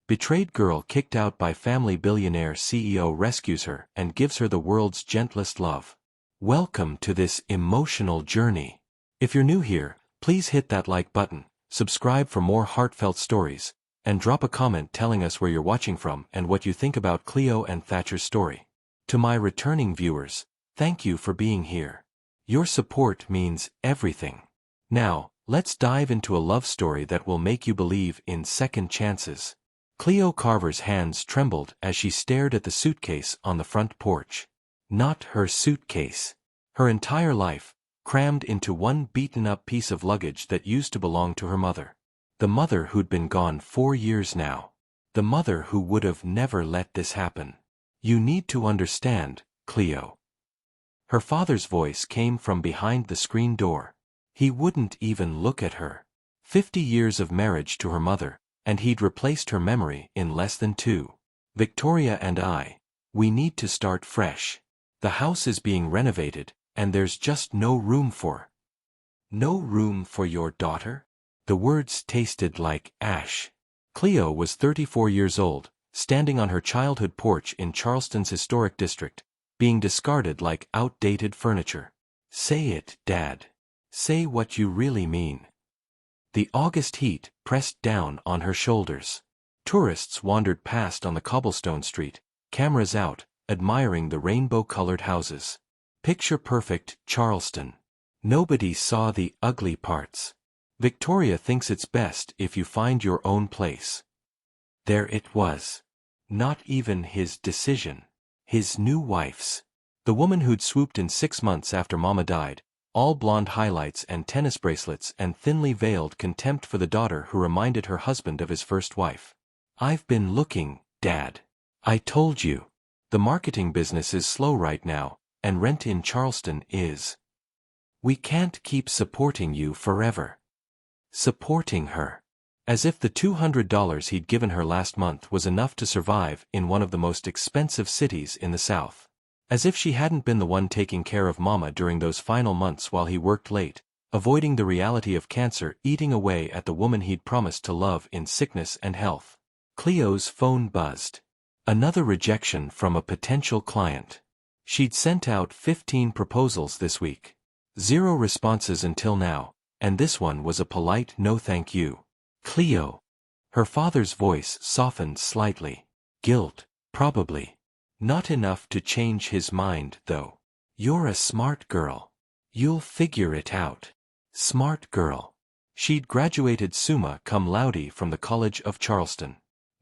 Betrayed girl kicked out by family. Billionaire CEO rescues her and gives her the world's gentlest love. Welcome to this emotional journey. If you're new here, please hit that like button, subscribe for more heartfelt stories, and drop a comment telling us where you're watching from and what you think about Cleo and Thatcher's story. To my returning viewers, thank you for being here. Your support means everything. Now, let's dive into a love story that will make you believe in second chances. Cleo Carver's hands trembled as she stared at the suitcase on the front porch. Not her suitcase. Her entire life, crammed into one beaten-up piece of luggage that used to belong to her mother. The mother who'd been gone 4 years now. The mother who would have never let this happen. You need to understand, Cleo. Her father's voice came from behind the screen door. He wouldn't even look at her. 50 years of marriage to her mother, and he'd replaced her memory in less than 2. Victoria and we need to start fresh. The house is being renovated, and there's just no room for. No room for your daughter? The words tasted like ash. Cleo was 34 years old, standing on her childhood porch in Charleston's historic district, being discarded like outdated furniture. Say it, Dad. Say what you really mean. The August heat pressed down on her shoulders. Tourists wandered past on the cobblestone street, cameras out, admiring the rainbow-colored houses. Picture-perfect Charleston. Nobody saw the ugly parts. Victoria thinks it's best if you find your own place. There it was. Not even his decision. His new wife's. The woman who'd swooped in 6 months after Mama died, all blonde highlights and tennis bracelets and thinly veiled contempt for the daughter who reminded her husband of his first wife. I've been looking, Dad. I told you. The marketing business is slow right now, and rent in Charleston is. We can't keep supporting you forever. Supporting her. As if the $200 he'd given her last month was enough to survive in one of the most expensive cities in the South. As if she hadn't been the one taking care of Mama during those final months while he worked late, avoiding the reality of cancer eating away at the woman he'd promised to love in sickness and health. Cleo's phone buzzed. Another rejection from a potential client. She'd sent out 15 proposals this week. 0 responses until now, and this one was a polite no thank you. Cleo. Her father's voice softened slightly. Guilt, probably. Not enough to change his mind, though. You're a smart girl. You'll figure it out. Smart girl. She'd graduated summa cum laude from the College of Charleston.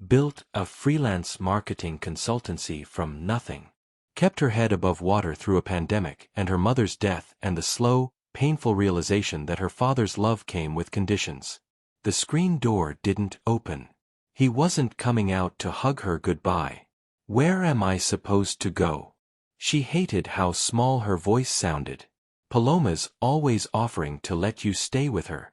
Built a freelance marketing consultancy from nothing. Kept her head above water through a pandemic and her mother's death and the slow, painful realization that her father's love came with conditions. The screen door didn't open. He wasn't coming out to hug her goodbye. Where am I supposed to go? She hated how small her voice sounded. Paloma's always offering to let you stay with her.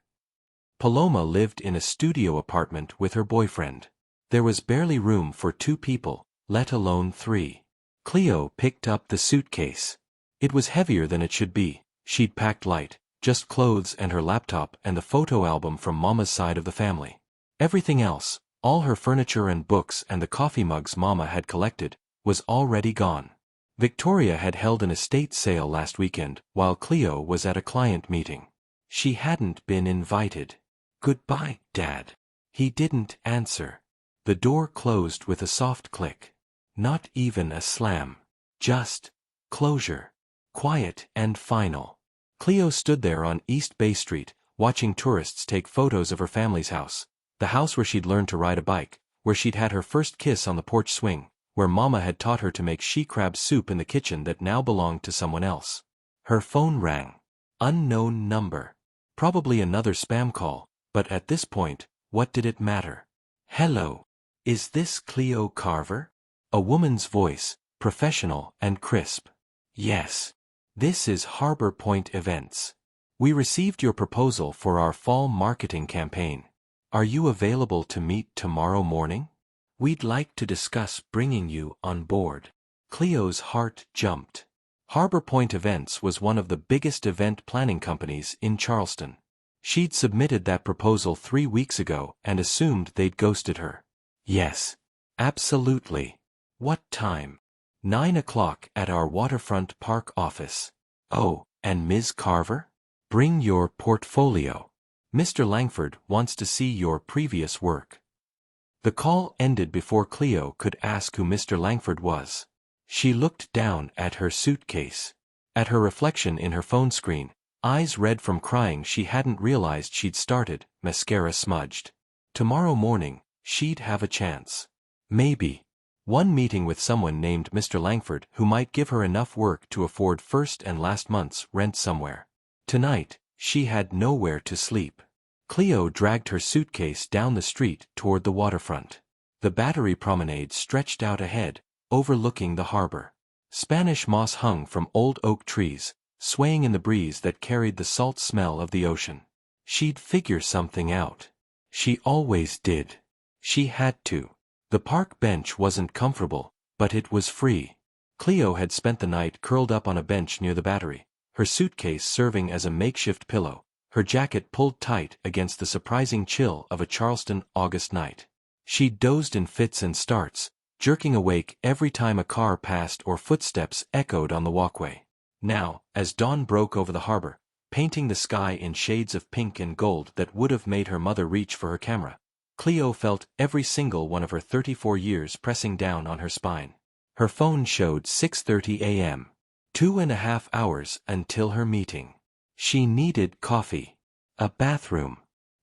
Paloma lived in a studio apartment with her boyfriend. There was barely room for 2 people, let alone 3. Cleo picked up the suitcase. It was heavier than it should be. She'd packed light, just clothes and her laptop and the photo album from Mama's side of the family. Everything else, all her furniture and books and the coffee mugs Mama had collected, was already gone. Victoria had held an estate sale last weekend while Cleo was at a client meeting. She hadn't been invited. Goodbye, Dad. He didn't answer. The door closed with a soft click. Not even a slam. Just closure. Quiet and final. Cleo stood there on East Bay Street, watching tourists take photos of her family's house. The house where she'd learned to ride a bike, where she'd had her first kiss on the porch swing, where Mama had taught her to make she-crab soup in the kitchen that now belonged to someone else. Her phone rang. Unknown number. Probably another spam call, but at this point, what did it matter? Hello. Is this Cleo Carver? A woman's voice, professional and crisp. Yes. This is Harbor Point Events. We received your proposal for our fall marketing campaign. Are you available to meet tomorrow morning? We'd like to discuss bringing you on board. Cleo's heart jumped. Harbor Point Events was one of the biggest event planning companies in Charleston. She'd submitted that proposal 3 weeks ago and assumed they'd ghosted her. Yes. Absolutely. What time? 9 o'clock at our waterfront park office. Oh, and Ms. Carver? Bring your portfolio. Mr. Langford wants to see your previous work. The call ended before Cleo could ask who Mr. Langford was. She looked down at her suitcase. At her reflection in her phone screen, eyes red from crying she hadn't realized she'd started, mascara smudged. Tomorrow morning, she'd have a chance. Maybe. One meeting with someone named Mr. Langford who might give her enough work to afford first and last month's rent somewhere. Tonight, she had nowhere to sleep. Cleo dragged her suitcase down the street toward the waterfront. The Battery Promenade stretched out ahead, overlooking the harbor. Spanish moss hung from old oak trees, swaying in the breeze that carried the salt smell of the ocean. She'd figure something out. She always did. She had to. The park bench wasn't comfortable, but it was free. Cleo had spent the night curled up on a bench near the Battery, her suitcase serving as a makeshift pillow, her jacket pulled tight against the surprising chill of a Charleston August night. She dozed in fits and starts, jerking awake every time a car passed or footsteps echoed on the walkway. Now, as dawn broke over the harbor, painting the sky in shades of pink and gold that would have made her mother reach for her camera, Cleo felt every single one of her 34 years pressing down on her spine. Her phone showed 6:30 a.m. 2.5 hours until her meeting. She needed coffee, a bathroom,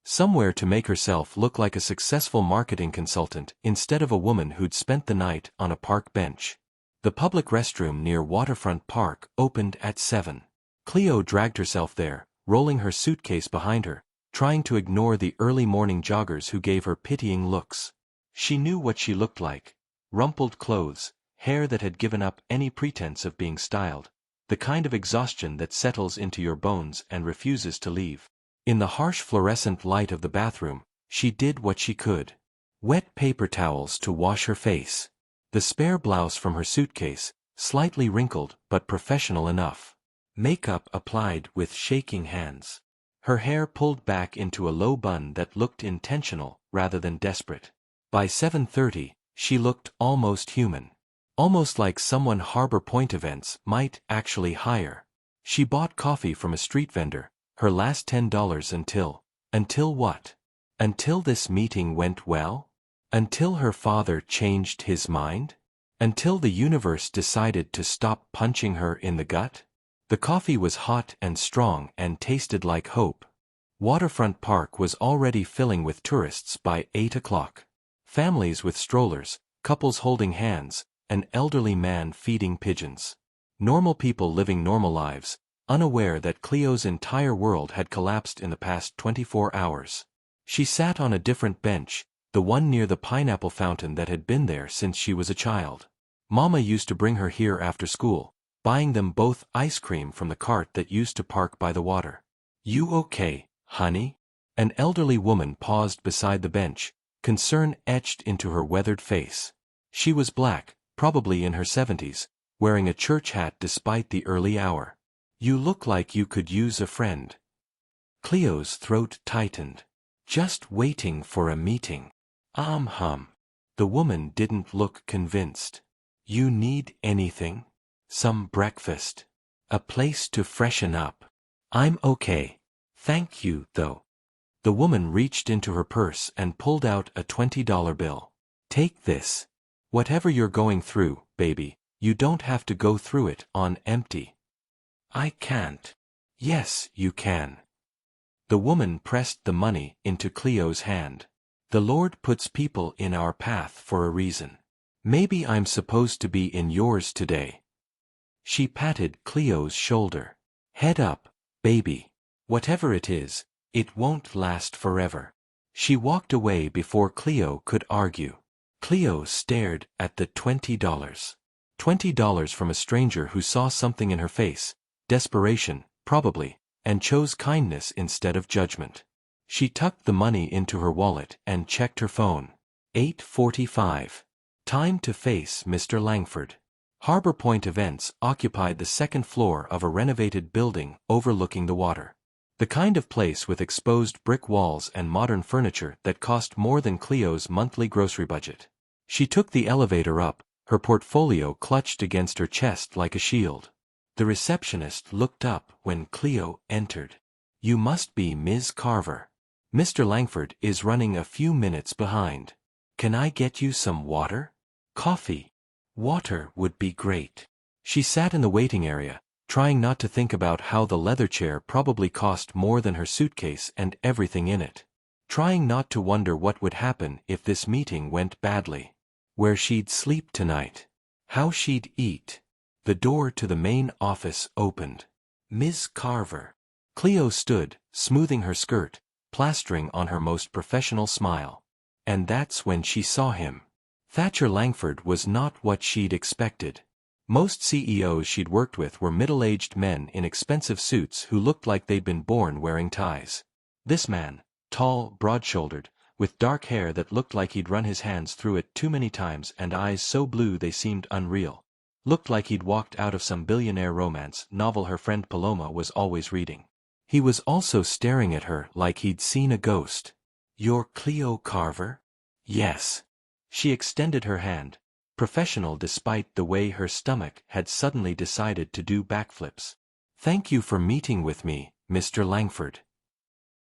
somewhere to make herself look like a successful marketing consultant instead of a woman who'd spent the night on a park bench. The public restroom near Waterfront Park opened at 7. Cleo dragged herself there, rolling her suitcase behind her, trying to ignore the early morning joggers who gave her pitying looks. She knew what she looked like: rumpled clothes, hair that had given up any pretense of being styled, the kind of exhaustion that settles into your bones and refuses to leave. In the harsh fluorescent light of the bathroom, she did what she could. Wet paper towels to wash her face. The spare blouse from her suitcase, slightly wrinkled but professional enough. Makeup applied with shaking hands. Her hair pulled back into a low bun that looked intentional rather than desperate. By 7:30, she looked almost human. Almost like someone Harbor Point events might actually hire. She bought coffee from a street vendor, her last $10 until what? Until this meeting went well? Until her father changed his mind? Until the universe decided to stop punching her in the gut? The coffee was hot and strong and tasted like hope. Waterfront Park was already filling with tourists by 8 o'clock. Families with strollers, couples holding hands, an elderly man feeding pigeons. Normal people living normal lives, unaware that Cleo's entire world had collapsed in the past 24 hours. She sat on a different bench, the one near the pineapple fountain that had been there since she was a child. Mama used to bring her here after school, buying them both ice cream from the cart that used to park by the water. "You okay, honey?" An elderly woman paused beside the bench, concern etched into her weathered face. She was black, probably in her 70s, wearing a church hat despite the early hour. "You look like you could use a friend." Cleo's throat tightened. "Just waiting for a meeting." The woman didn't look convinced. "You need anything? Some breakfast? A place to freshen up?" "I'm okay. Thank you, though." The woman reached into her purse and pulled out a $20 bill. "Take this. Whatever you're going through, baby, you don't have to go through it on empty." "I can't." "Yes, you can." The woman pressed the money into Cleo's hand. "The Lord puts people in our path for a reason. Maybe I'm supposed to be in yours today." She patted Cleo's shoulder. "Head up, baby. Whatever it is, it won't last forever." She walked away before Cleo could argue. Cleo stared at the $20. $20 from a stranger who saw something in her face, desperation, probably, and chose kindness instead of judgment. She tucked the money into her wallet and checked her phone. 8:45. Time to face Mr. Langford. Harbor Point Events occupied the second floor of a renovated building overlooking the water. The kind of place with exposed brick walls and modern furniture that cost more than Cleo's monthly grocery budget. She took the elevator up, her portfolio clutched against her chest like a shield. The receptionist looked up when Cleo entered. "You must be Ms. Carver. Mr. Langford is running a few minutes behind. Can I get you some water? Coffee? Water would be great." She sat in the waiting area, trying not to think about how the leather chair probably cost more than her suitcase and everything in it. Trying not to wonder what would happen if this meeting went badly. Where she'd sleep tonight. How she'd eat. The door to the main office opened. "Ms. Carver." Cleo stood, smoothing her skirt, plastering on her most professional smile. And that's when she saw him. Thatcher Langford was not what she'd expected. Most CEOs she'd worked with were middle-aged men in expensive suits who looked like they'd been born wearing ties. This man, tall, broad-shouldered, with dark hair that looked like he'd run his hands through it too many times and eyes so blue they seemed unreal, looked like he'd walked out of some billionaire romance novel her friend Paloma was always reading. He was also staring at her like he'd seen a ghost. "You're Cleo Carver?" "Yes." She extended her hand, professional despite the way her stomach had suddenly decided to do backflips. "Thank you for meeting with me, Mr. Langford."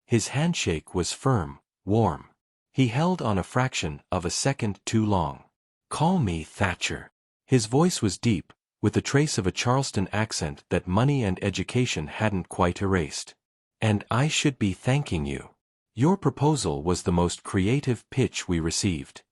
His handshake was firm, warm. He held on a fraction of a second too long. "Call me Thatcher." His voice was deep, with a trace of a Charleston accent that money and education hadn't quite erased. "And I should be thanking you. Your proposal was the most creative pitch we received."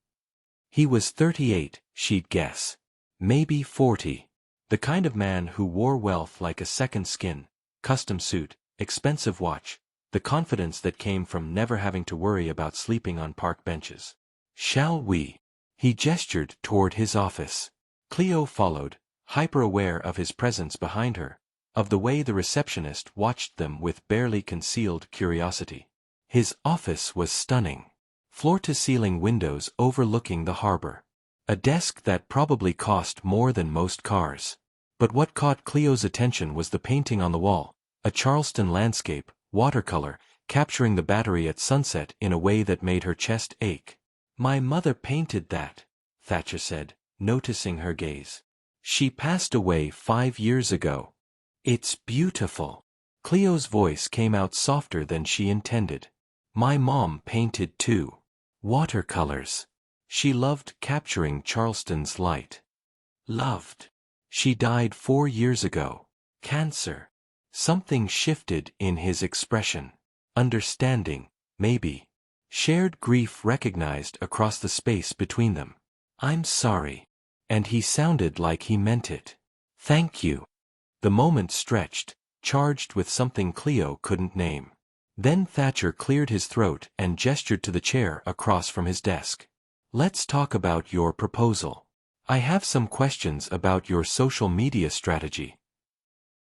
He was 38, she'd guess. Maybe 40. The kind of man who wore wealth like a second skin, custom suit, expensive watch, the confidence that came from never having to worry about sleeping on park benches. "Shall we?" He gestured toward his office. Cleo followed, hyper-aware of his presence behind her, of the way the receptionist watched them with barely concealed curiosity. His office was stunning. Floor-to-ceiling windows overlooking the harbor. A desk that probably cost more than most cars. But what caught Cleo's attention was the painting on the wall, a Charleston landscape, watercolor, capturing the Battery at sunset in a way that made her chest ache. "My mother painted that," Thatcher said, noticing her gaze. "She passed away 5 years ago." "It's beautiful." Cleo's voice came out softer than she intended. "My mom painted too. Watercolors. She loved capturing Charleston's light." "Loved." "She died 4 years ago. Cancer." Something shifted in his expression. Understanding, maybe. Shared grief recognized across the space between them. "I'm sorry." And he sounded like he meant it. "Thank you." The moment stretched, charged with something Cleo couldn't name. Then Thatcher cleared his throat and gestured to the chair across from his desk. "Let's talk about your proposal. I have some questions about your social media strategy."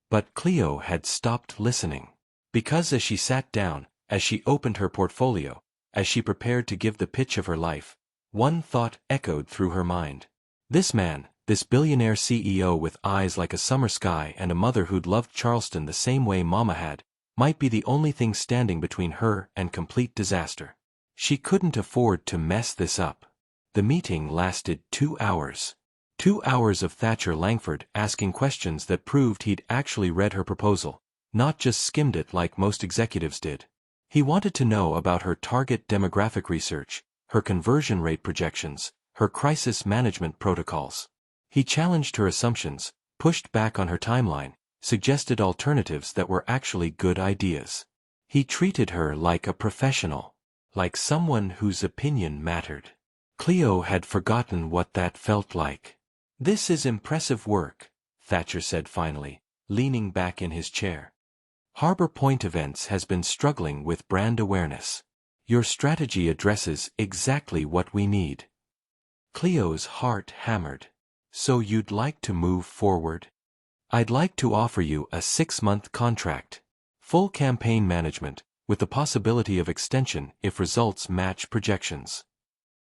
But Cleo had stopped listening. Because as she sat down, as she opened her portfolio, as she prepared to give the pitch of her life, one thought echoed through her mind. This man, this billionaire CEO with eyes like a summer sky and a mother who'd loved Charleston the same way Mama had, might be the only thing standing between her and complete disaster. She couldn't afford to mess this up. The meeting lasted 2 hours. 2 hours of Thatcher Langford asking questions that proved he'd actually read her proposal, not just skimmed it like most executives did. He wanted to know about her target demographic research, her conversion rate projections, her crisis management protocols. He challenged her assumptions, pushed back on her timeline, suggested alternatives that were actually good ideas. He treated her like a professional, like someone whose opinion mattered. Cleo had forgotten what that felt like. "This is impressive work," Thatcher said finally, leaning back in his chair. "Harbor Point Events has been struggling with brand awareness. Your strategy addresses exactly what we need." Cleo's heart hammered. "So you'd like to move forward?" "I'd like to offer you a 6-month contract. Full campaign management, with the possibility of extension if results match projections."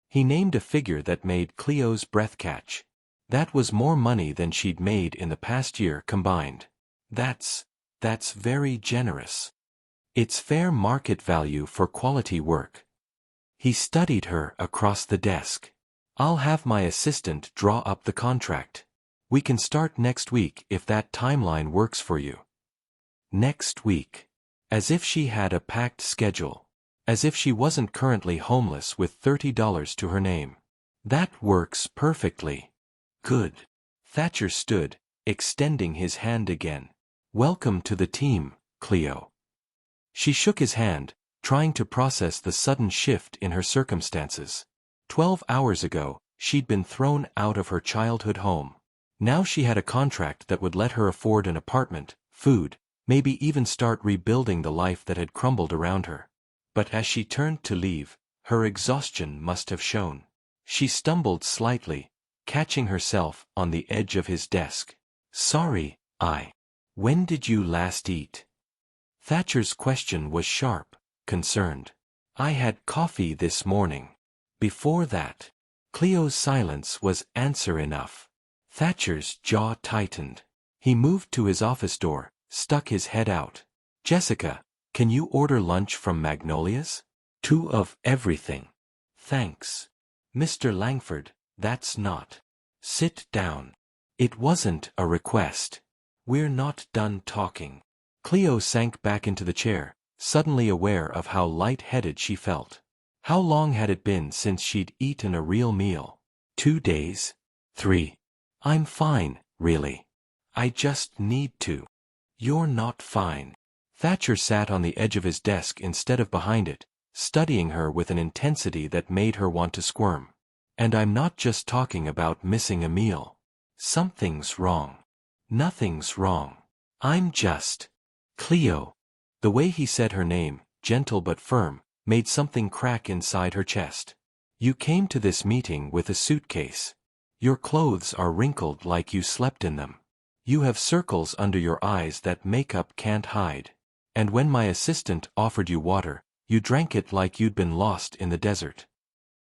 He named a figure that made Cleo's breath catch. That was more money than she'd made in the past year combined. That's very generous." It's fair market value for quality work. He studied her across the desk. I'll have my assistant draw up the contract. We can start next week if that timeline works for you. Next week. As if she had a packed schedule. As if she wasn't currently homeless with $30 to her name. That works perfectly. Good. Thatcher stood, extending his hand again. Welcome to the team, Cleo. She shook his hand, trying to process the sudden shift in her circumstances. 12 hours ago, she'd been thrown out of her childhood home. Now she had a contract that would let her afford an apartment, food, maybe even start rebuilding the life that had crumbled around her. But as she turned to leave, her exhaustion must have shown. She stumbled slightly, catching herself on the edge of his desk. Sorry, When did you last eat? Thatcher's question was sharp, concerned. I had coffee this morning. Before that. Cleo's silence was answer enough. Thatcher's jaw tightened. He moved to his office door, stuck his head out. Jessica, can you order lunch from Magnolia's? 2 of everything. Thanks. Mr. Langford, that's not. Sit down. It wasn't a request. We're not done talking. Cleo sank back into the chair, suddenly aware of how light-headed she felt. How long had it been since she'd eaten a real meal? 2 days? 3. I'm fine, really. I just need to. You're not fine. Thatcher sat on the edge of his desk instead of behind it, studying her with an intensity that made her want to squirm. And I'm not just talking about missing a meal. Something's wrong. Nothing's wrong. I'm just... Cleo. The way he said her name, gentle but firm, made something crack inside her chest. You came to this meeting with a suitcase. Your clothes are wrinkled like you slept in them. You have circles under your eyes that makeup can't hide. And when my assistant offered you water, you drank it like you'd been lost in the desert.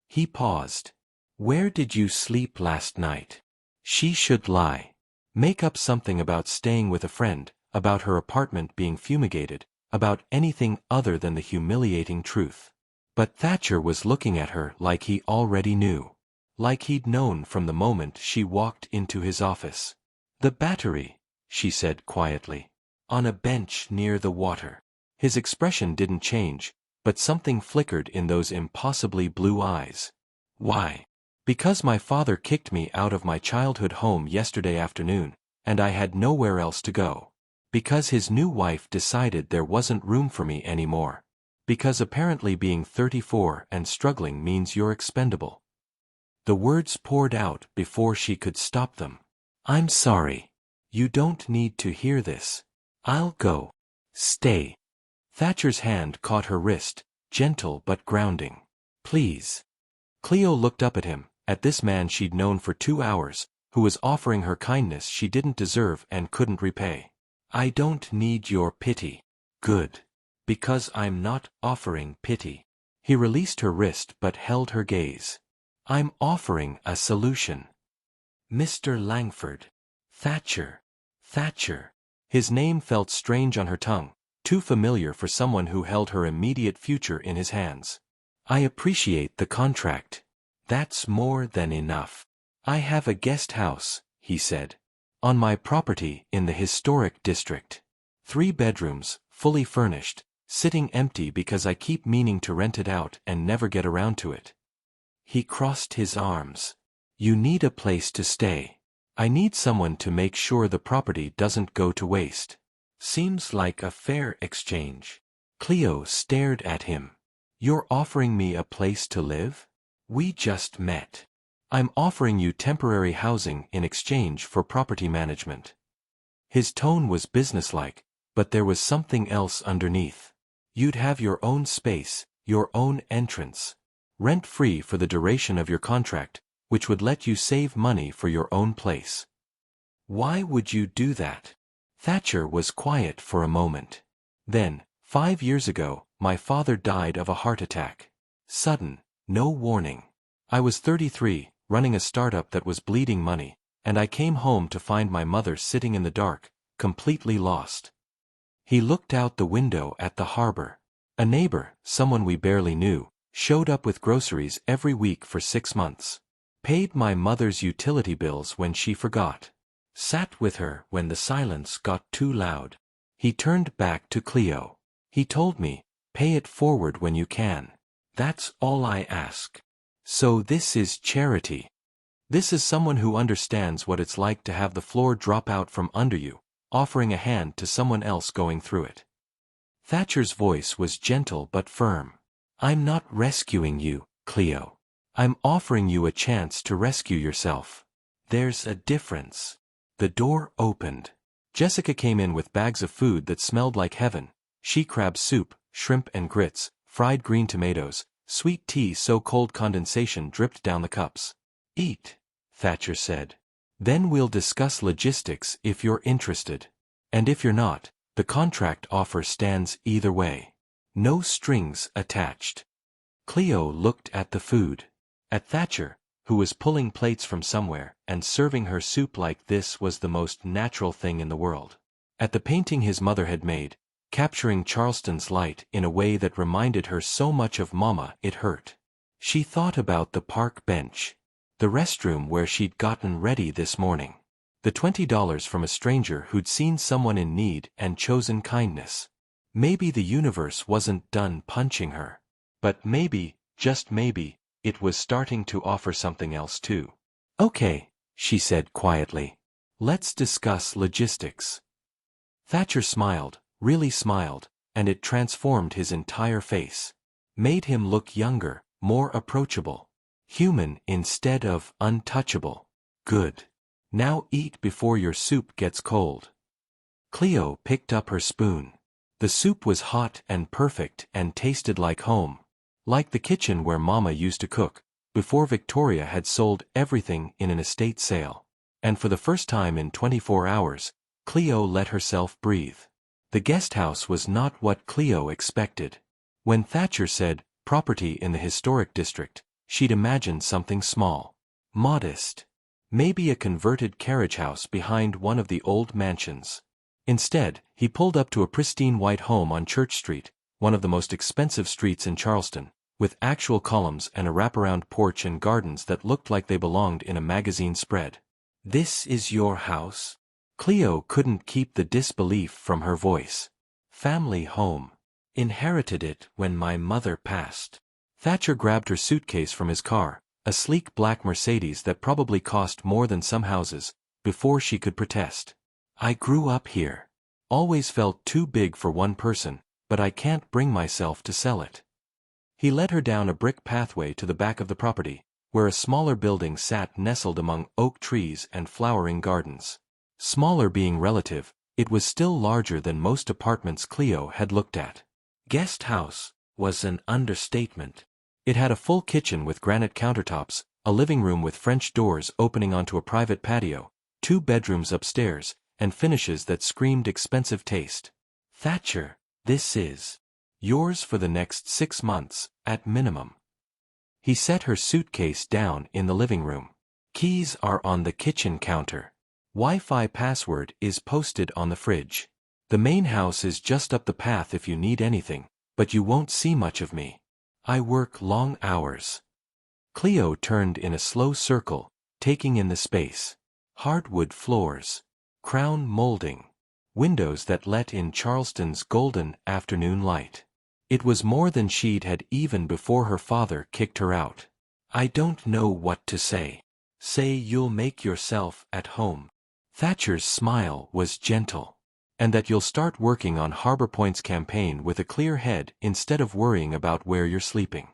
He paused. Where did you sleep last night? She should lie. Make up something about staying with a friend, about her apartment being fumigated, about anything other than the humiliating truth. But Thatcher was looking at her like he already knew. Like he'd known from the moment she walked into his office. The Battery, she said quietly. On a bench near the water. His expression didn't change, but something flickered in those impossibly blue eyes. Why? Because my father kicked me out of my childhood home yesterday afternoon, and I had nowhere else to go. Because his new wife decided there wasn't room for me anymore. Because apparently being 34 and struggling means you're expendable. The words poured out before she could stop them. I'm sorry. You don't need to hear this. I'll go. Stay. Thatcher's hand caught her wrist, gentle but grounding. Please. Cleo looked up at him, at this man she'd known for 2 hours, who was offering her kindness she didn't deserve and couldn't repay. I don't need your pity. Good. Because I'm not offering pity. He released her wrist but held her gaze. I'm offering a solution. Mr. Langford. Thatcher. Thatcher. His name felt strange on her tongue, too familiar for someone who held her immediate future in his hands. I appreciate the contract. That's more than enough. I have a guest house, he said. On my property in the historic district. 3 bedrooms, fully furnished, sitting empty because I keep meaning to rent it out and never get around to it. He crossed his arms. You need a place to stay. I need someone to make sure the property doesn't go to waste. Seems like a fair exchange. Cleo stared at him. You're offering me a place to live? We just met. I'm offering you temporary housing in exchange for property management. His tone was businesslike, but there was something else underneath. You'd have your own space, your own entrance. Rent-free for the duration of your contract, which would let you save money for your own place. Why would you do that? Thatcher was quiet for a moment. Then, 5 years ago, my father died of a heart attack. Sudden, no warning. I was 33, running a startup that was bleeding money, and I came home to find my mother sitting in the dark, completely lost. He looked out the window at the harbor. A neighbor, someone we barely knew, showed up with groceries every week for 6 months. Paid my mother's utility bills when she forgot. Sat with her when the silence got too loud. He turned back to Cleo. He told me, pay it forward when you can. That's all I ask. So this is charity. This is someone who understands what it's like to have the floor drop out from under you, offering a hand to someone else going through it. Thatcher's voice was gentle but firm. I'm not rescuing you, Cleo. I'm offering you a chance to rescue yourself. There's a difference. The door opened. Jessica came in with bags of food that smelled like heaven: she crab soup, shrimp and grits, fried green tomatoes, sweet tea so cold condensation dripped down the cups. Eat, Thatcher said. Then we'll discuss logistics if you're interested. And if you're not, the contract offer stands either way. No strings attached. Cleo looked at the food. At Thatcher, who was pulling plates from somewhere and serving her soup like this was the most natural thing in the world. At the painting his mother had made, capturing Charleston's light in a way that reminded her so much of Mama it hurt. She thought about the park bench. The restroom where she'd gotten ready this morning. The $20 from a stranger who'd seen someone in need and chosen kindness. Maybe the universe wasn't done punching her. But maybe, just maybe, it was starting to offer something else too. Okay, she said quietly. Let's discuss logistics. Thatcher smiled, really smiled, and it transformed his entire face. Made him look younger, more approachable. Human instead of untouchable. Good. Now eat before your soup gets cold. Cleo picked up her spoon. The soup was hot and perfect and tasted like home. Like the kitchen where Mama used to cook, before Victoria had sold everything in an estate sale. And for the first time in 24 hours, Cleo let herself breathe. The guest house was not what Cleo expected. When Thatcher said, property in the historic district, she'd imagined something small. Modest. Maybe a converted carriage house behind one of the old mansions. Instead, he pulled up to a pristine white home on Church Street, one of the most expensive streets in Charleston, with actual columns and a wraparound porch and gardens that looked like they belonged in a magazine spread. This is your house? Cleo couldn't keep the disbelief from her voice. Family home. Inherited it when my mother passed. Thatcher grabbed her suitcase from his car, a sleek black Mercedes that probably cost more than some houses, before she could protest. I grew up here. Always felt too big for one person, but I can't bring myself to sell it. He led her down a brick pathway to the back of the property, where a smaller building sat nestled among oak trees and flowering gardens. Smaller being relative, it was still larger than most apartments Cleo had looked at. Guest house was an understatement. It had a full kitchen with granite countertops, a living room with French doors opening onto a private patio, 2 bedrooms upstairs, and finishes that screamed expensive taste. Thatcher, this is yours for the next 6 months, at minimum. He set her suitcase down in the living room. Keys are on the kitchen counter. Wi-Fi password is posted on the fridge. The main house is just up the path if you need anything, but you won't see much of me. I work long hours. Cleo turned in a slow circle, taking in the space. Hardwood floors. Crown molding. Windows that let in Charleston's golden afternoon light. It was more than she'd had even before her father kicked her out. I don't know what to say. Say you'll make yourself at home. Thatcher's smile was gentle. And that you'll start working on Harbor Point's campaign with a clear head instead of worrying about where you're sleeping.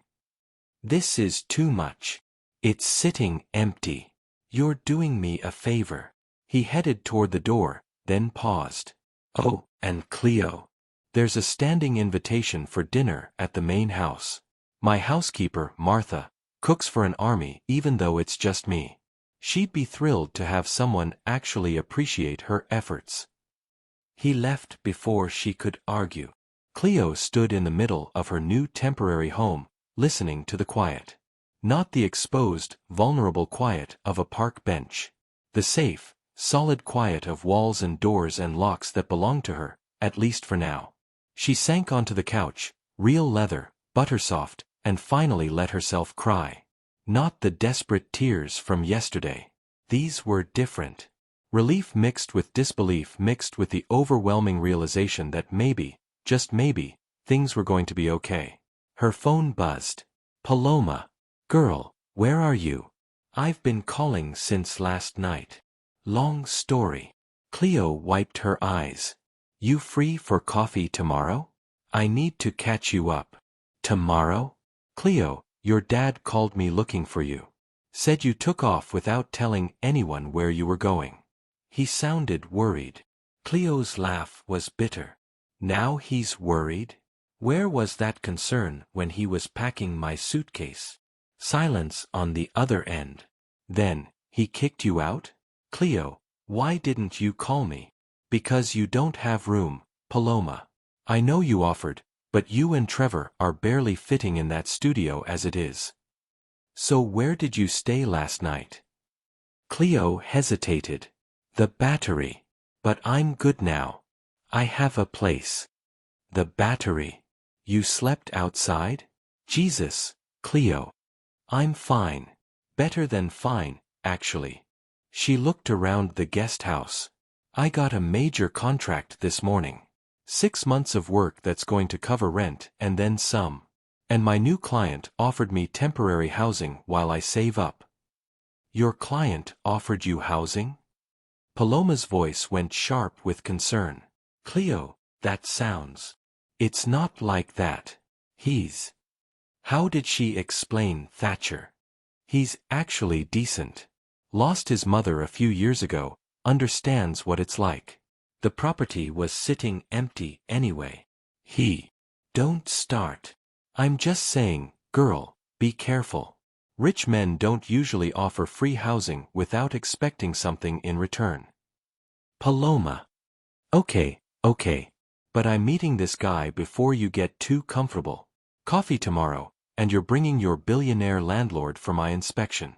This is too much. It's sitting empty. You're doing me a favor. He headed toward the door, then paused. Oh, and Cleo. There's a standing invitation for dinner at the main house. My housekeeper, Martha, cooks for an army even though it's just me. She'd be thrilled to have someone actually appreciate her efforts. He left before she could argue. Cleo stood in the middle of her new temporary home, listening to the quiet. Not the exposed, vulnerable quiet of a park bench. The safe, solid quiet of walls and doors and locks that belonged to her, at least for now. She sank onto the couch, real leather, buttersoft, and finally let herself cry. Not the desperate tears from yesterday. These were different. Relief mixed with disbelief mixed with the overwhelming realization that maybe, just maybe, things were going to be okay. Her phone buzzed. Paloma. Girl, where are you? I've been calling since last night. Long story. Cleo wiped her eyes. You free for coffee tomorrow? I need to catch you up. Tomorrow? Cleo, your dad called me looking for you. Said you took off without telling anyone where you were going. He sounded worried. Cleo's laugh was bitter. Now he's worried? Where was that concern when he was packing my suitcase? Silence on the other end. Then, he kicked you out? Cleo, why didn't you call me? Because you don't have room, Paloma. I know you offered, but you and Trevor are barely fitting in that studio as it is. So where did you stay last night? Cleo hesitated. The Battery. But I'm good now. I have a place. The Battery. You slept outside? Jesus, Cleo. I'm fine. Better than fine, actually. She looked around the guest house. I got a major contract this morning. 6 months of work that's going to cover rent and then some. And my new client offered me temporary housing while I save up. Your client offered you housing? Paloma's voice went sharp with concern. Cleo, that sounds. It's not like that. He's. How did she explain Thatcher? He's actually decent. Lost his mother a few years ago, understands what it's like. The property was sitting empty anyway. Don't start. I'm just saying, girl, be careful. Rich men don't usually offer free housing without expecting something in return. Paloma. Okay. But I'm meeting this guy before you get too comfortable. Coffee tomorrow, and you're bringing your billionaire landlord for my inspection.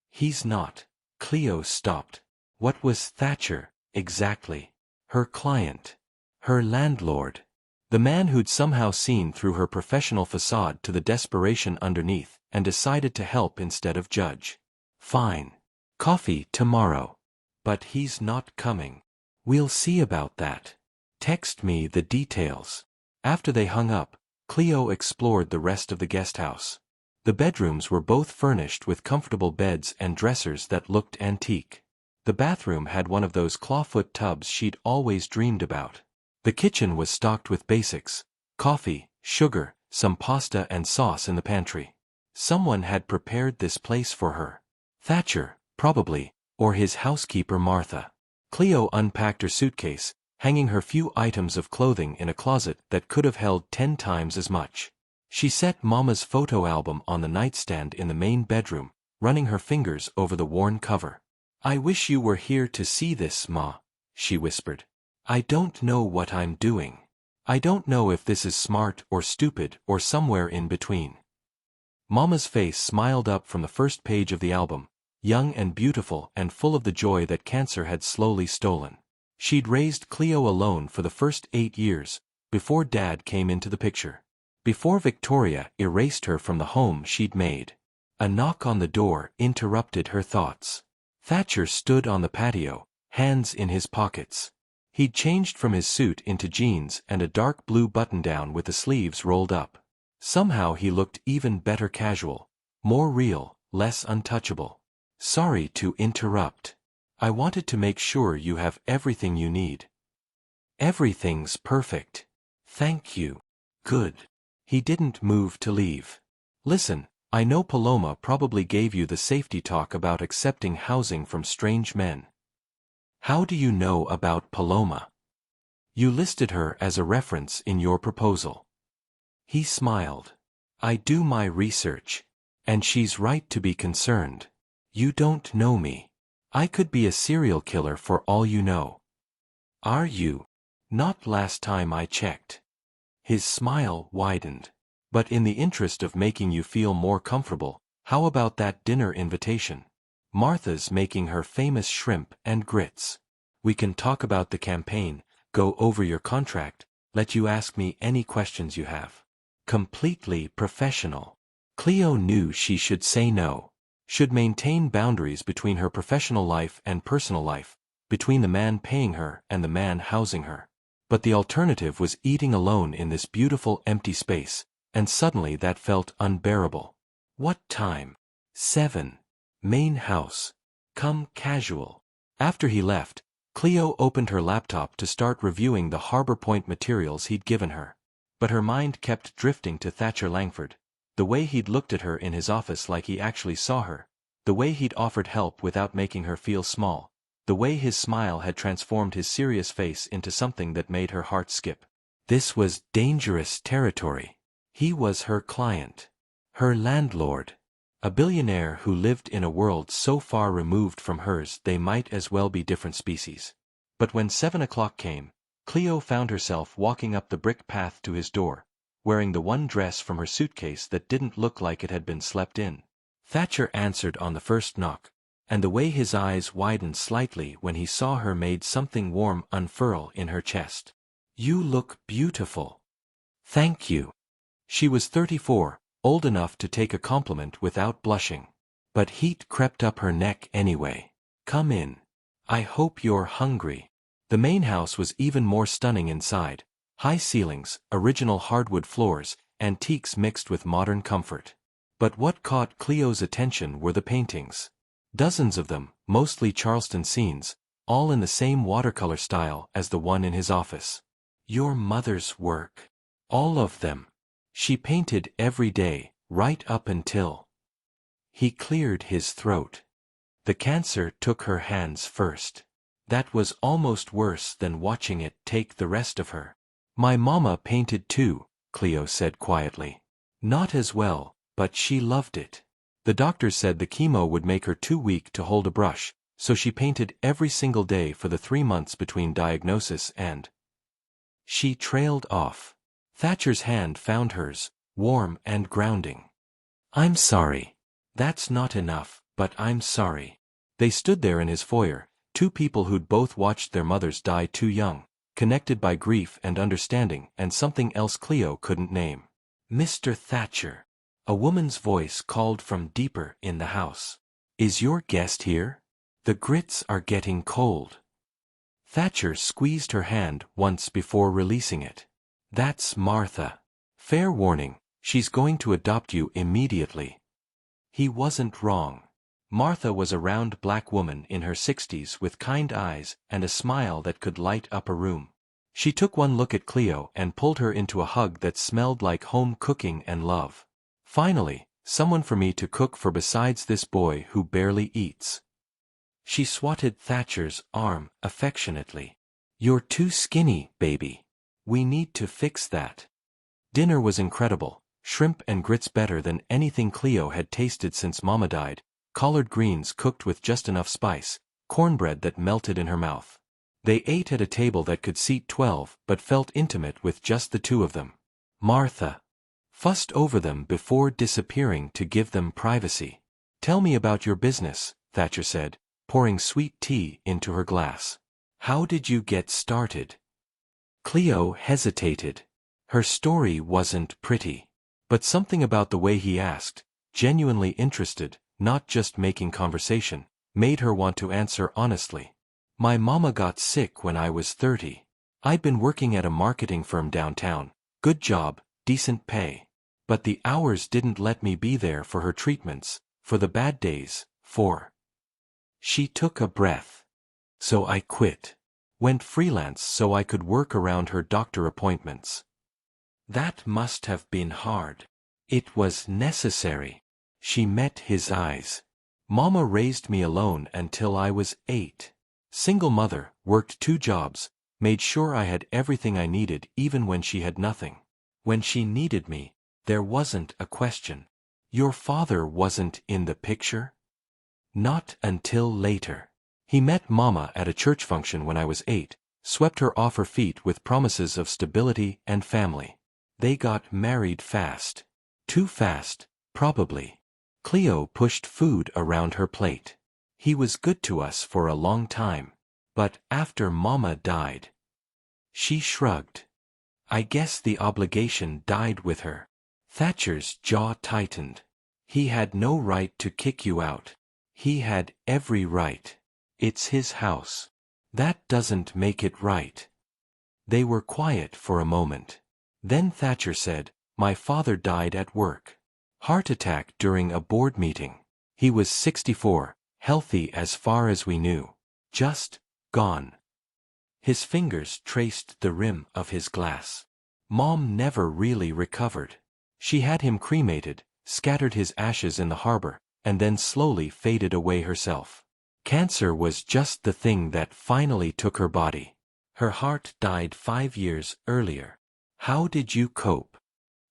He's not. Cleo stopped. What was Thatcher, exactly? Her client. Her landlord. The man who'd somehow seen through her professional facade to the desperation underneath, and decided to help instead of judge. Fine. Coffee tomorrow. But he's not coming. We'll see about that. Text me the details. After they hung up, Cleo explored the rest of the guest house. The bedrooms were both furnished with comfortable beds and dressers that looked antique. The bathroom had one of those clawfoot tubs she'd always dreamed about. The kitchen was stocked with basics: coffee, sugar, some pasta and sauce in the pantry. Someone had prepared this place for her. Thatcher, probably, or his housekeeper Martha. Cleo unpacked her suitcase, hanging her few items of clothing in a closet that could have held 10 times as much. She set Mama's photo album on the nightstand in the main bedroom, running her fingers over the worn cover. I wish you were here to see this, Ma, she whispered. I don't know what I'm doing. I don't know if this is smart or stupid or somewhere in between. Mama's face smiled up from the first page of the album, young and beautiful and full of the joy that cancer had slowly stolen. She'd raised Cleo alone for the first 8 years, before Dad came into the picture. Before Victoria erased her from the home she'd made. A knock on the door interrupted her thoughts. Thatcher stood on the patio, hands in his pockets. He'd changed from his suit into jeans and a dark blue button-down with the sleeves rolled up. Somehow he looked even better casual, more real, less untouchable. Sorry to interrupt. I wanted to make sure you have everything you need. Everything's perfect. Thank you. Good. He didn't move to leave. Listen, I know Paloma probably gave you the safety talk about accepting housing from strange men. How do you know about Paloma? You listed her as a reference in your proposal. He smiled. I do my research. And she's right to be concerned. You don't know me. I could be a serial killer for all you know. Are you? Not last time I checked. His smile widened. But in the interest of making you feel more comfortable, how about that dinner invitation? Martha's making her famous shrimp and grits. We can talk about the campaign, go over your contract, let you ask me any questions you have. Completely professional. Cleo knew she should say no. Should maintain boundaries between her professional life and personal life, between the man paying her and the man housing her. But the alternative was eating alone in this beautiful empty space, and suddenly that felt unbearable. What time? 7. Main house. Come casual. After he left, Cleo opened her laptop to start reviewing the Harbor Point materials he'd given her. But her mind kept drifting to Thatcher Langford. The way he'd looked at her in his office like he actually saw her. The way he'd offered help without making her feel small. The way his smile had transformed his serious face into something that made her heart skip. This was dangerous territory. He was her client. Her landlord. A billionaire who lived in a world so far removed from hers they might as well be different species. But when 7 o'clock came, Cleo found herself walking up the brick path to his door, wearing the one dress from her suitcase that didn't look like it had been slept in. Thatcher answered on the first knock, and the way his eyes widened slightly when he saw her made something warm unfurl in her chest. You look beautiful. Thank you. She was 34, old enough to take a compliment without blushing. But heat crept up her neck anyway. Come in. I hope you're hungry. The main house was even more stunning inside. High ceilings, original hardwood floors, antiques mixed with modern comfort. But what caught Cleo's attention were the paintings. Dozens of them, mostly Charleston scenes, all in the same watercolor style as the one in his office. Your mother's work. All of them. She painted every day, right up until... He cleared his throat. The cancer took her hands first. That was almost worse than watching it take the rest of her. My mama painted too, Cleo said quietly. Not as well, but she loved it. The doctors said the chemo would make her too weak to hold a brush, so she painted every single day for the 3 months between diagnosis and... She trailed off. Thatcher's hand found hers, warm and grounding. I'm sorry. That's not enough, but I'm sorry. They stood there in his foyer, two people who'd both watched their mothers die too young, connected by grief and understanding and something else Cleo couldn't name. Mr. Thatcher. A woman's voice called from deeper in the house. Is your guest here? The grits are getting cold. Thatcher squeezed her hand once before releasing it. That's Martha. Fair warning, she's going to adopt you immediately. He wasn't wrong. Martha was a round black woman in her 60s with kind eyes and a smile that could light up a room. She took one look at Cleo and pulled her into a hug that smelled like home cooking and love. Finally, someone for me to cook for besides this boy who barely eats. She swatted Thatcher's arm affectionately. You're too skinny, baby. We need to fix that. Dinner was incredible, shrimp and grits better than anything Cleo had tasted since Mama died, collard greens cooked with just enough spice, cornbread that melted in her mouth. They ate at a table that could seat 12 but felt intimate with just the two of them. Martha fussed over them before disappearing to give them privacy. Tell me about your business, Thatcher said, pouring sweet tea into her glass. How did you get started? Cleo hesitated. Her story wasn't pretty. But something about the way he asked, genuinely interested, not just making conversation, made her want to answer honestly. My mama got sick when I was 30. I'd been working at a marketing firm downtown. Good job, decent pay. But the hours didn't let me be there for her treatments, for the bad days, for... She took a breath. So I quit. Went freelance so I could work around her doctor appointments. That must have been hard. It was necessary. She met his eyes. Mama raised me alone until I was 8. Single mother, worked 2 jobs, made sure I had everything I needed even when she had nothing. When she needed me, there wasn't a question. Your father wasn't in the picture? Not until later. He met Mama at a church function when I was 8, swept her off her feet with promises of stability and family. They got married fast. Too fast, probably. Cleo pushed food around her plate. He was good to us for a long time. But after Mama died... She shrugged. I guess the obligation died with her. Thatcher's jaw tightened. He had no right to kick you out. He had every right. It's his house. That doesn't make it right. They were quiet for a moment. Then Thatcher said, my father died at work. Heart attack during a board meeting. He was 64, healthy as far as we knew. Just gone. His fingers traced the rim of his glass. Mom never really recovered. She had him cremated, scattered his ashes in the harbor, and then slowly faded away herself. Cancer was just the thing that finally took her body. Her heart died 5 years earlier. How did you cope?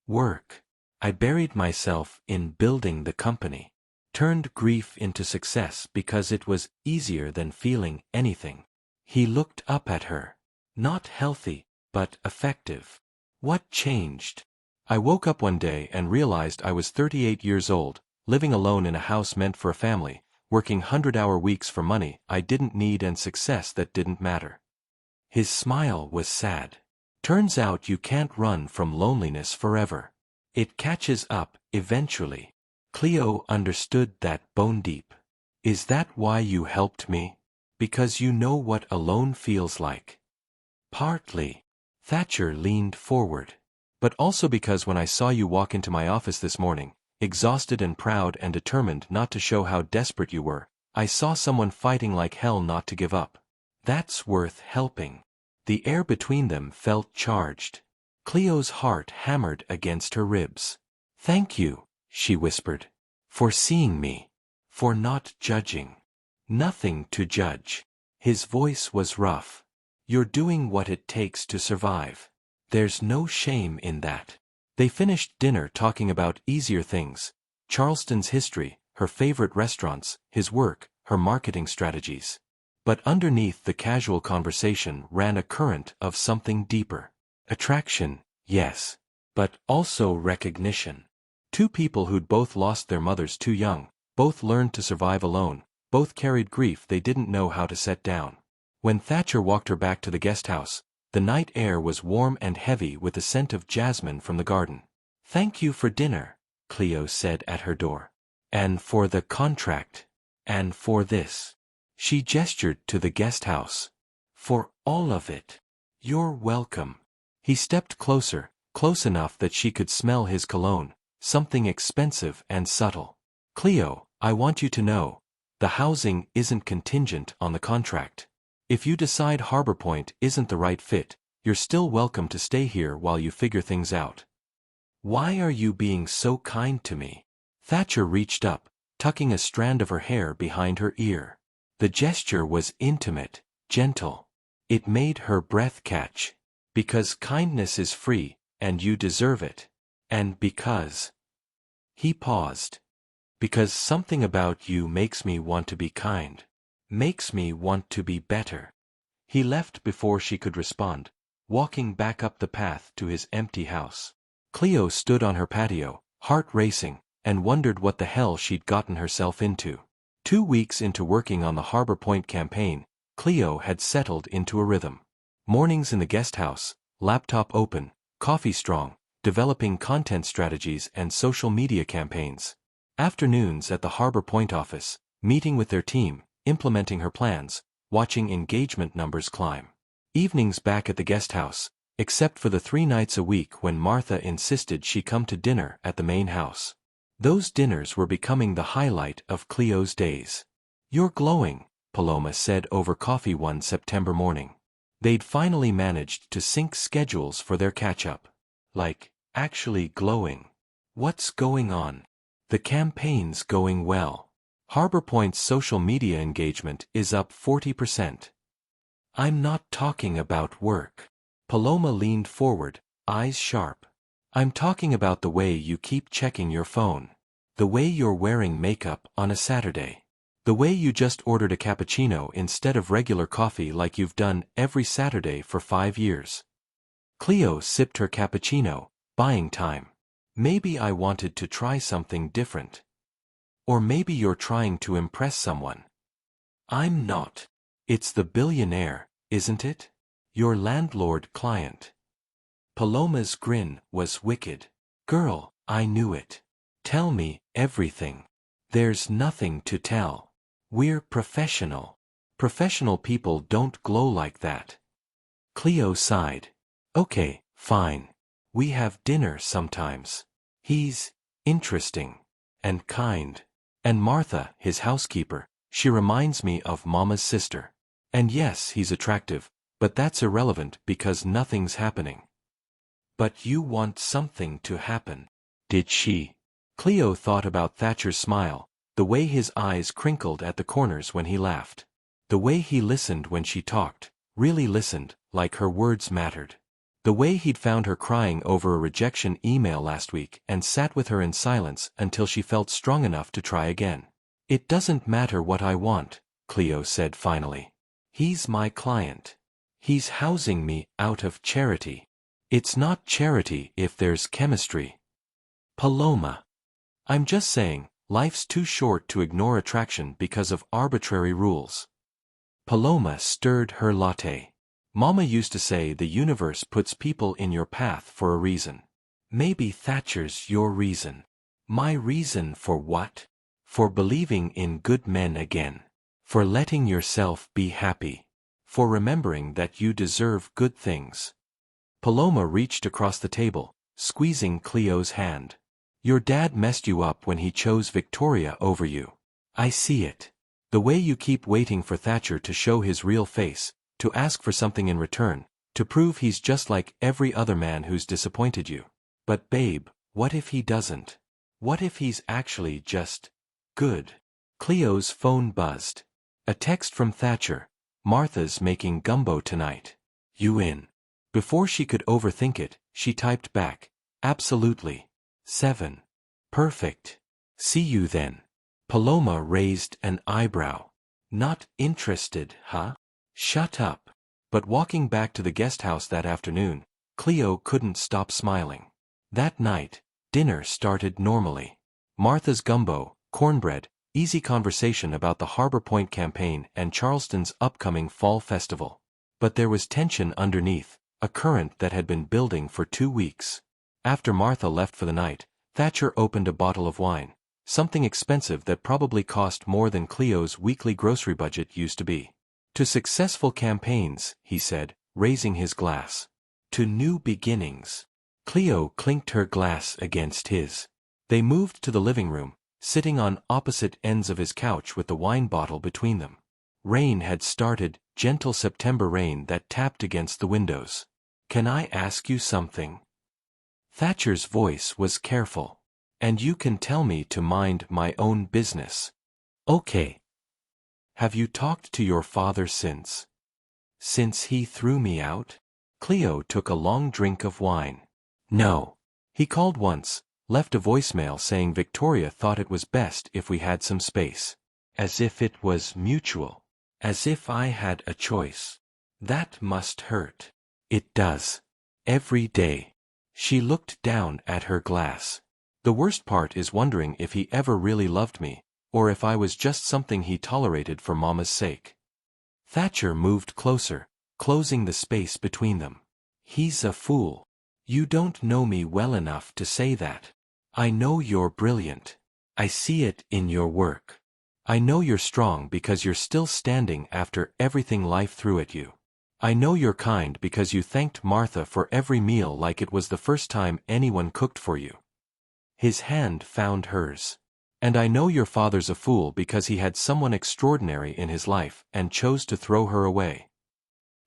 Work. I buried myself in building the company. Turned grief into success because it was easier than feeling anything. He looked up at her. Not healthy, but effective. What changed? I woke up one day and realized I was 38 years old, living alone in a house meant for a family, working 100-hour weeks for money I didn't need and success that didn't matter. His smile was sad. Turns out you can't run from loneliness forever. It catches up, eventually. Cleo understood that bone deep. Is that why you helped me? Because you know what alone feels like. Partly. Thatcher leaned forward. But also because when I saw you walk into my office this morning, exhausted and proud and determined not to show how desperate you were, I saw someone fighting like hell not to give up. That's worth helping. The air between them felt charged. Cleo's heart hammered against her ribs. Thank you, she whispered. For seeing me. For not judging. Nothing to judge. His voice was rough. You're doing what it takes to survive. There's no shame in that. They finished dinner talking about easier things. Charleston's history, her favorite restaurants, his work, her marketing strategies. But underneath the casual conversation ran a current of something deeper. Attraction, yes. But also recognition. Two people who'd both lost their mothers too young, both learned to survive alone, both carried grief they didn't know how to set down. When Thatcher walked her back to the guest house, the night air was warm and heavy with the scent of jasmine from the garden. Thank you for dinner, Cleo said at her door. And for the contract. And for this. She gestured to the guest house. For all of it. You're welcome. He stepped closer, close enough that she could smell his cologne, something expensive and subtle. Cleo, I want you to know, the housing isn't contingent on the contract. If you decide Harbor Point isn't the right fit, you're still welcome to stay here while you figure things out. Why are you being so kind to me? Thatcher reached up, tucking a strand of her hair behind her ear. The gesture was intimate, gentle. It made her breath catch. Because kindness is free, and you deserve it. And because... He paused. Because something about you makes me want to be kind. Makes me want to be better. He left before she could respond, walking back up the path to his empty house. Cleo stood on her patio, heart racing, and wondered what the hell she'd gotten herself into. 2 weeks into working on the Harbor Point campaign, Cleo had settled into a rhythm. Mornings in the guest house, laptop open, coffee strong, developing content strategies and social media campaigns. Afternoons at the Harbor Point office, meeting with their team, implementing her plans, watching engagement numbers climb. Evenings back at the guest house, except for the 3 nights a week when Martha insisted she come to dinner at the main house. Those dinners were becoming the highlight of Cleo's days. You're glowing, Paloma said over coffee one September morning. They'd finally managed to sync schedules for their catch-up. Like, actually glowing. What's going on? The campaign's going well. Harbor Point's social media engagement is up 40%. I'm not talking about work. Paloma leaned forward, eyes sharp. I'm talking about the way you keep checking your phone. The way you're wearing makeup on a Saturday. The way you just ordered a cappuccino instead of regular coffee like you've done every Saturday for 5 years. Cleo sipped her cappuccino, buying time. Maybe I wanted to try something different. Or maybe you're trying to impress someone. I'm not. It's the Billionaire, isn't it? Your landlord-client. Paloma's grin was wicked. Girl, I knew it. Tell me everything. There's nothing to tell. We're professional. Professional people don't glow like that. Cleo sighed. Okay, fine. We have dinner sometimes. He's interesting. And kind. And Martha, his housekeeper, she reminds me of Mama's sister. And yes, he's attractive, but that's irrelevant because nothing's happening. But you want something to happen. Did she? Cleo thought about Thatcher's smile, the way his eyes crinkled at the corners when he laughed. The way he listened when she talked, really listened, like her words mattered. The way he'd found her crying over a rejection email last week and sat with her in silence until she felt strong enough to try again. It doesn't matter what I want, Cleo said finally. He's my client. He's housing me out of charity. It's not charity if there's chemistry. Paloma. I'm just saying, life's too short to ignore attraction because of arbitrary rules. Paloma stirred her latte. Mama used to say the universe puts people in your path for a reason. Maybe Thatcher's your reason. My reason for what? For believing in good men again. For letting yourself be happy. For remembering that you deserve good things. Paloma reached across the table, squeezing Cleo's hand. Your dad messed you up when he chose Victoria over you. I see it. The way you keep waiting for Thatcher to show his real face, to ask for something in return, to prove he's just like every other man who's disappointed you. But babe, what if he doesn't? What if he's actually just good? Cleo's phone buzzed. A text from Thatcher. Martha's making gumbo tonight. You in? Before she could overthink it, she typed back. Absolutely. 7. Perfect. See you then. Paloma raised an eyebrow. Not interested, huh? Shut up. But walking back to the guest house that afternoon, Cleo couldn't stop smiling. That night, dinner started normally. Martha's gumbo, cornbread, easy conversation about the Harbor Point campaign and Charleston's upcoming fall festival. But there was tension underneath, a current that had been building for 2 weeks. After Martha left for the night, Thatcher opened a bottle of wine, something expensive that probably cost more than Cleo's weekly grocery budget used to be. To successful campaigns, he said, raising his glass. To new beginnings. Cleo clinked her glass against his. They moved to the living room, sitting on opposite ends of his couch with the wine bottle between them. Rain had started, gentle September rain that tapped against the windows. Can I ask you something? Thatcher's voice was careful. And you can tell me to mind my own business. Okay. Have you talked to your father since? Since he threw me out? Cleo took a long drink of wine. No. He called once, left a voicemail saying Victoria thought it was best if we had some space. As if it was mutual. As if I had a choice. That must hurt. It does. Every day. She looked down at her glass. The worst part is wondering if he ever really loved me, or if I was just something he tolerated for Mama's sake. Thatcher moved closer, closing the space between them. He's a fool. You don't know me well enough to say that. I know you're brilliant. I see it in your work. I know you're strong because you're still standing after everything life threw at you. I know you're kind because you thanked Martha for every meal like it was the first time anyone cooked for you. His hand found hers. And I know your father's a fool because he had someone extraordinary in his life and chose to throw her away.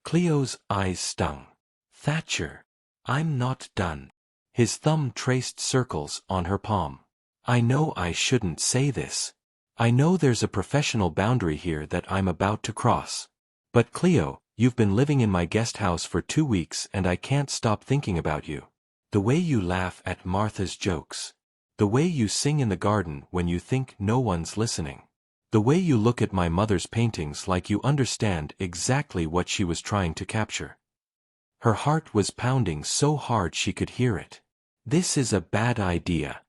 Cleo's eyes stung. Thatcher. I'm not done. His thumb traced circles on her palm. I know I shouldn't say this. I know there's a professional boundary here that I'm about to cross. But Cleo, you've been living in my guest house for 2 weeks and I can't stop thinking about you. The way you laugh at Martha's jokes. The way you sing in the garden when you think no one's listening. The way you look at my mother's paintings like you understand exactly what she was trying to capture. Her heart was pounding so hard she could hear it. This is a bad idea.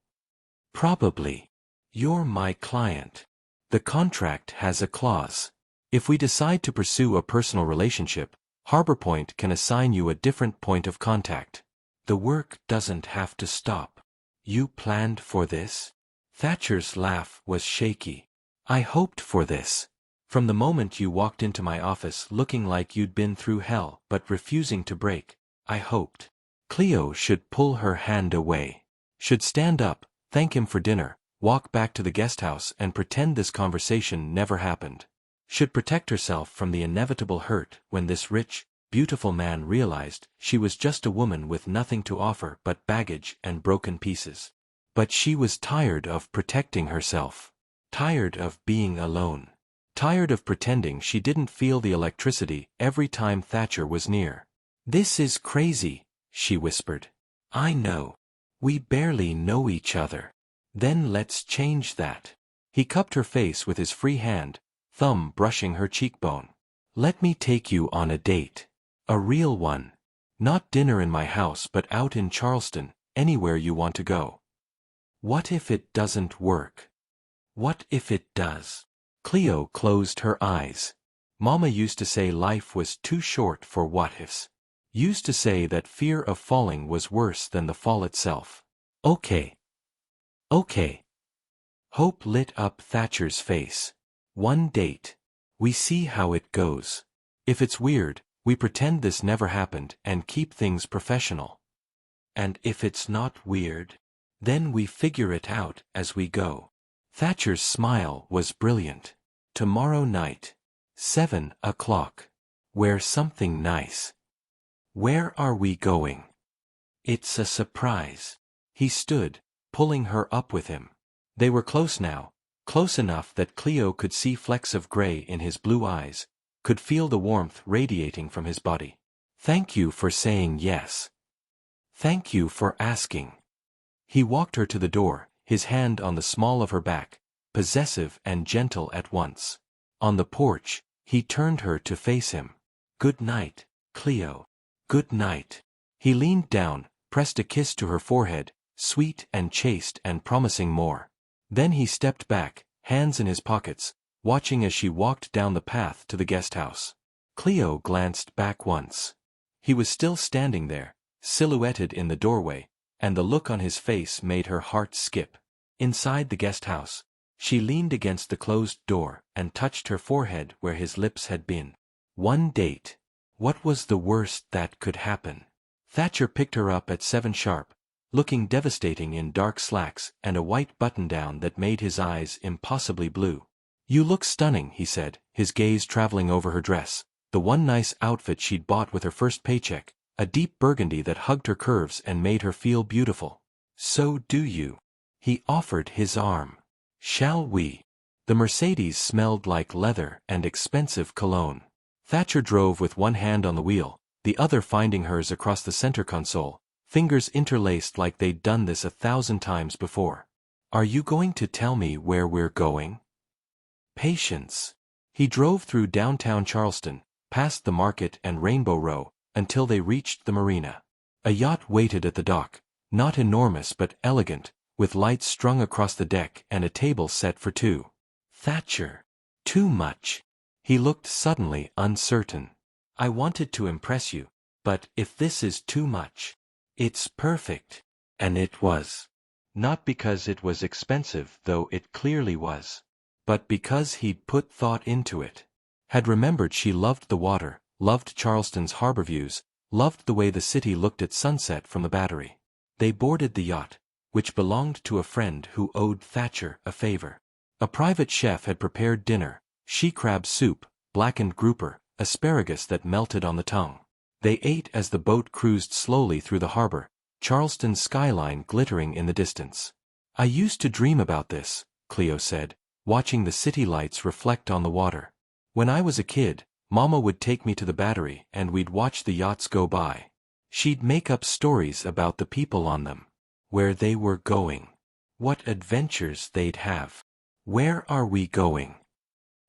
Probably. You're my client. The contract has a clause. If we decide to pursue a personal relationship, Harbor Point can assign you a different point of contact. The work doesn't have to stop. You planned for this? Thatcher's laugh was shaky. I hoped for this. From the moment you walked into my office looking like you'd been through hell but refusing to break, I hoped. Cleo should pull her hand away. Should stand up, thank him for dinner, walk back to the guest house and pretend this conversation never happened. Should protect herself from the inevitable hurt when this rich, beautiful man realized she was just a woman with nothing to offer but baggage and broken pieces. But she was tired of protecting herself. Tired of being alone. Tired of pretending she didn't feel the electricity every time Thatcher was near. This is crazy, she whispered. I know. We barely know each other. Then let's change that. He cupped her face with his free hand, thumb brushing her cheekbone. Let me take you on a date. A real one. Not dinner in my house but out in Charleston, anywhere you want to go. What if it doesn't work? What if it does? Cleo closed her eyes. Mama used to say life was too short for what-ifs. Used to say that fear of falling was worse than the fall itself. Okay. Okay. Hope lit up Thatcher's face. One date. We see how it goes. If it's weird, we pretend this never happened and keep things professional. And if it's not weird, then we figure it out as we go. Thatcher's smile was brilliant. Tomorrow night. 7 o'clock. Wear something nice. Where are we going? It's a surprise. He stood, pulling her up with him. They were close now, close enough that Cleo could see flecks of gray in his blue eyes, could feel the warmth radiating from his body. Thank you for saying yes. Thank you for asking. He walked her to the door, his hand on the small of her back, possessive and gentle at once. On the porch, he turned her to face him. Good night, Cleo. Good night. He leaned down, pressed a kiss to her forehead, sweet and chaste and promising more. Then he stepped back, hands in his pockets, watching as she walked down the path to the guest house. Cleo glanced back once. He was still standing there, silhouetted in the doorway, and the look on his face made her heart skip. Inside the guest house, she leaned against the closed door and touched her forehead where his lips had been. One date. What was the worst that could happen? Thatcher picked her up at 7 sharp, looking devastating in dark slacks and a white button-down that made his eyes impossibly blue. You look stunning, he said, his gaze traveling over her dress, the one nice outfit she'd bought with her first paycheck, a deep burgundy that hugged her curves and made her feel beautiful. So do you. He offered his arm. Shall we? The Mercedes smelled like leather and expensive cologne. Thatcher drove with one hand on the wheel, the other finding hers across the center console, fingers interlaced like they'd done this 1,000 times before. Are you going to tell me where we're going? Patience. He drove through downtown Charleston, past the market and Rainbow Row, until they reached the marina. A yacht waited at the dock, not enormous but elegant, with lights strung across the deck and a table set for two. Thatcher. Too much. He looked suddenly uncertain. I wanted to impress you, but if this is too much, it's perfect. And it was. Not because it was expensive, though it clearly was, but because he'd put thought into it. Had remembered she loved the water, loved Charleston's harbor views, loved the way the city looked at sunset from the battery. They boarded the yacht, which belonged to a friend who owed Thatcher a favor. A private chef had prepared dinner, she-crab soup, blackened grouper, asparagus that melted on the tongue. They ate as the boat cruised slowly through the harbor, Charleston's skyline glittering in the distance. I used to dream about this, Cleo said, watching the city lights reflect on the water. When I was a kid, Mama would take me to the battery and we'd watch the yachts go by. She'd make up stories about the people on them, where they were going, what adventures they'd have. Where are we going?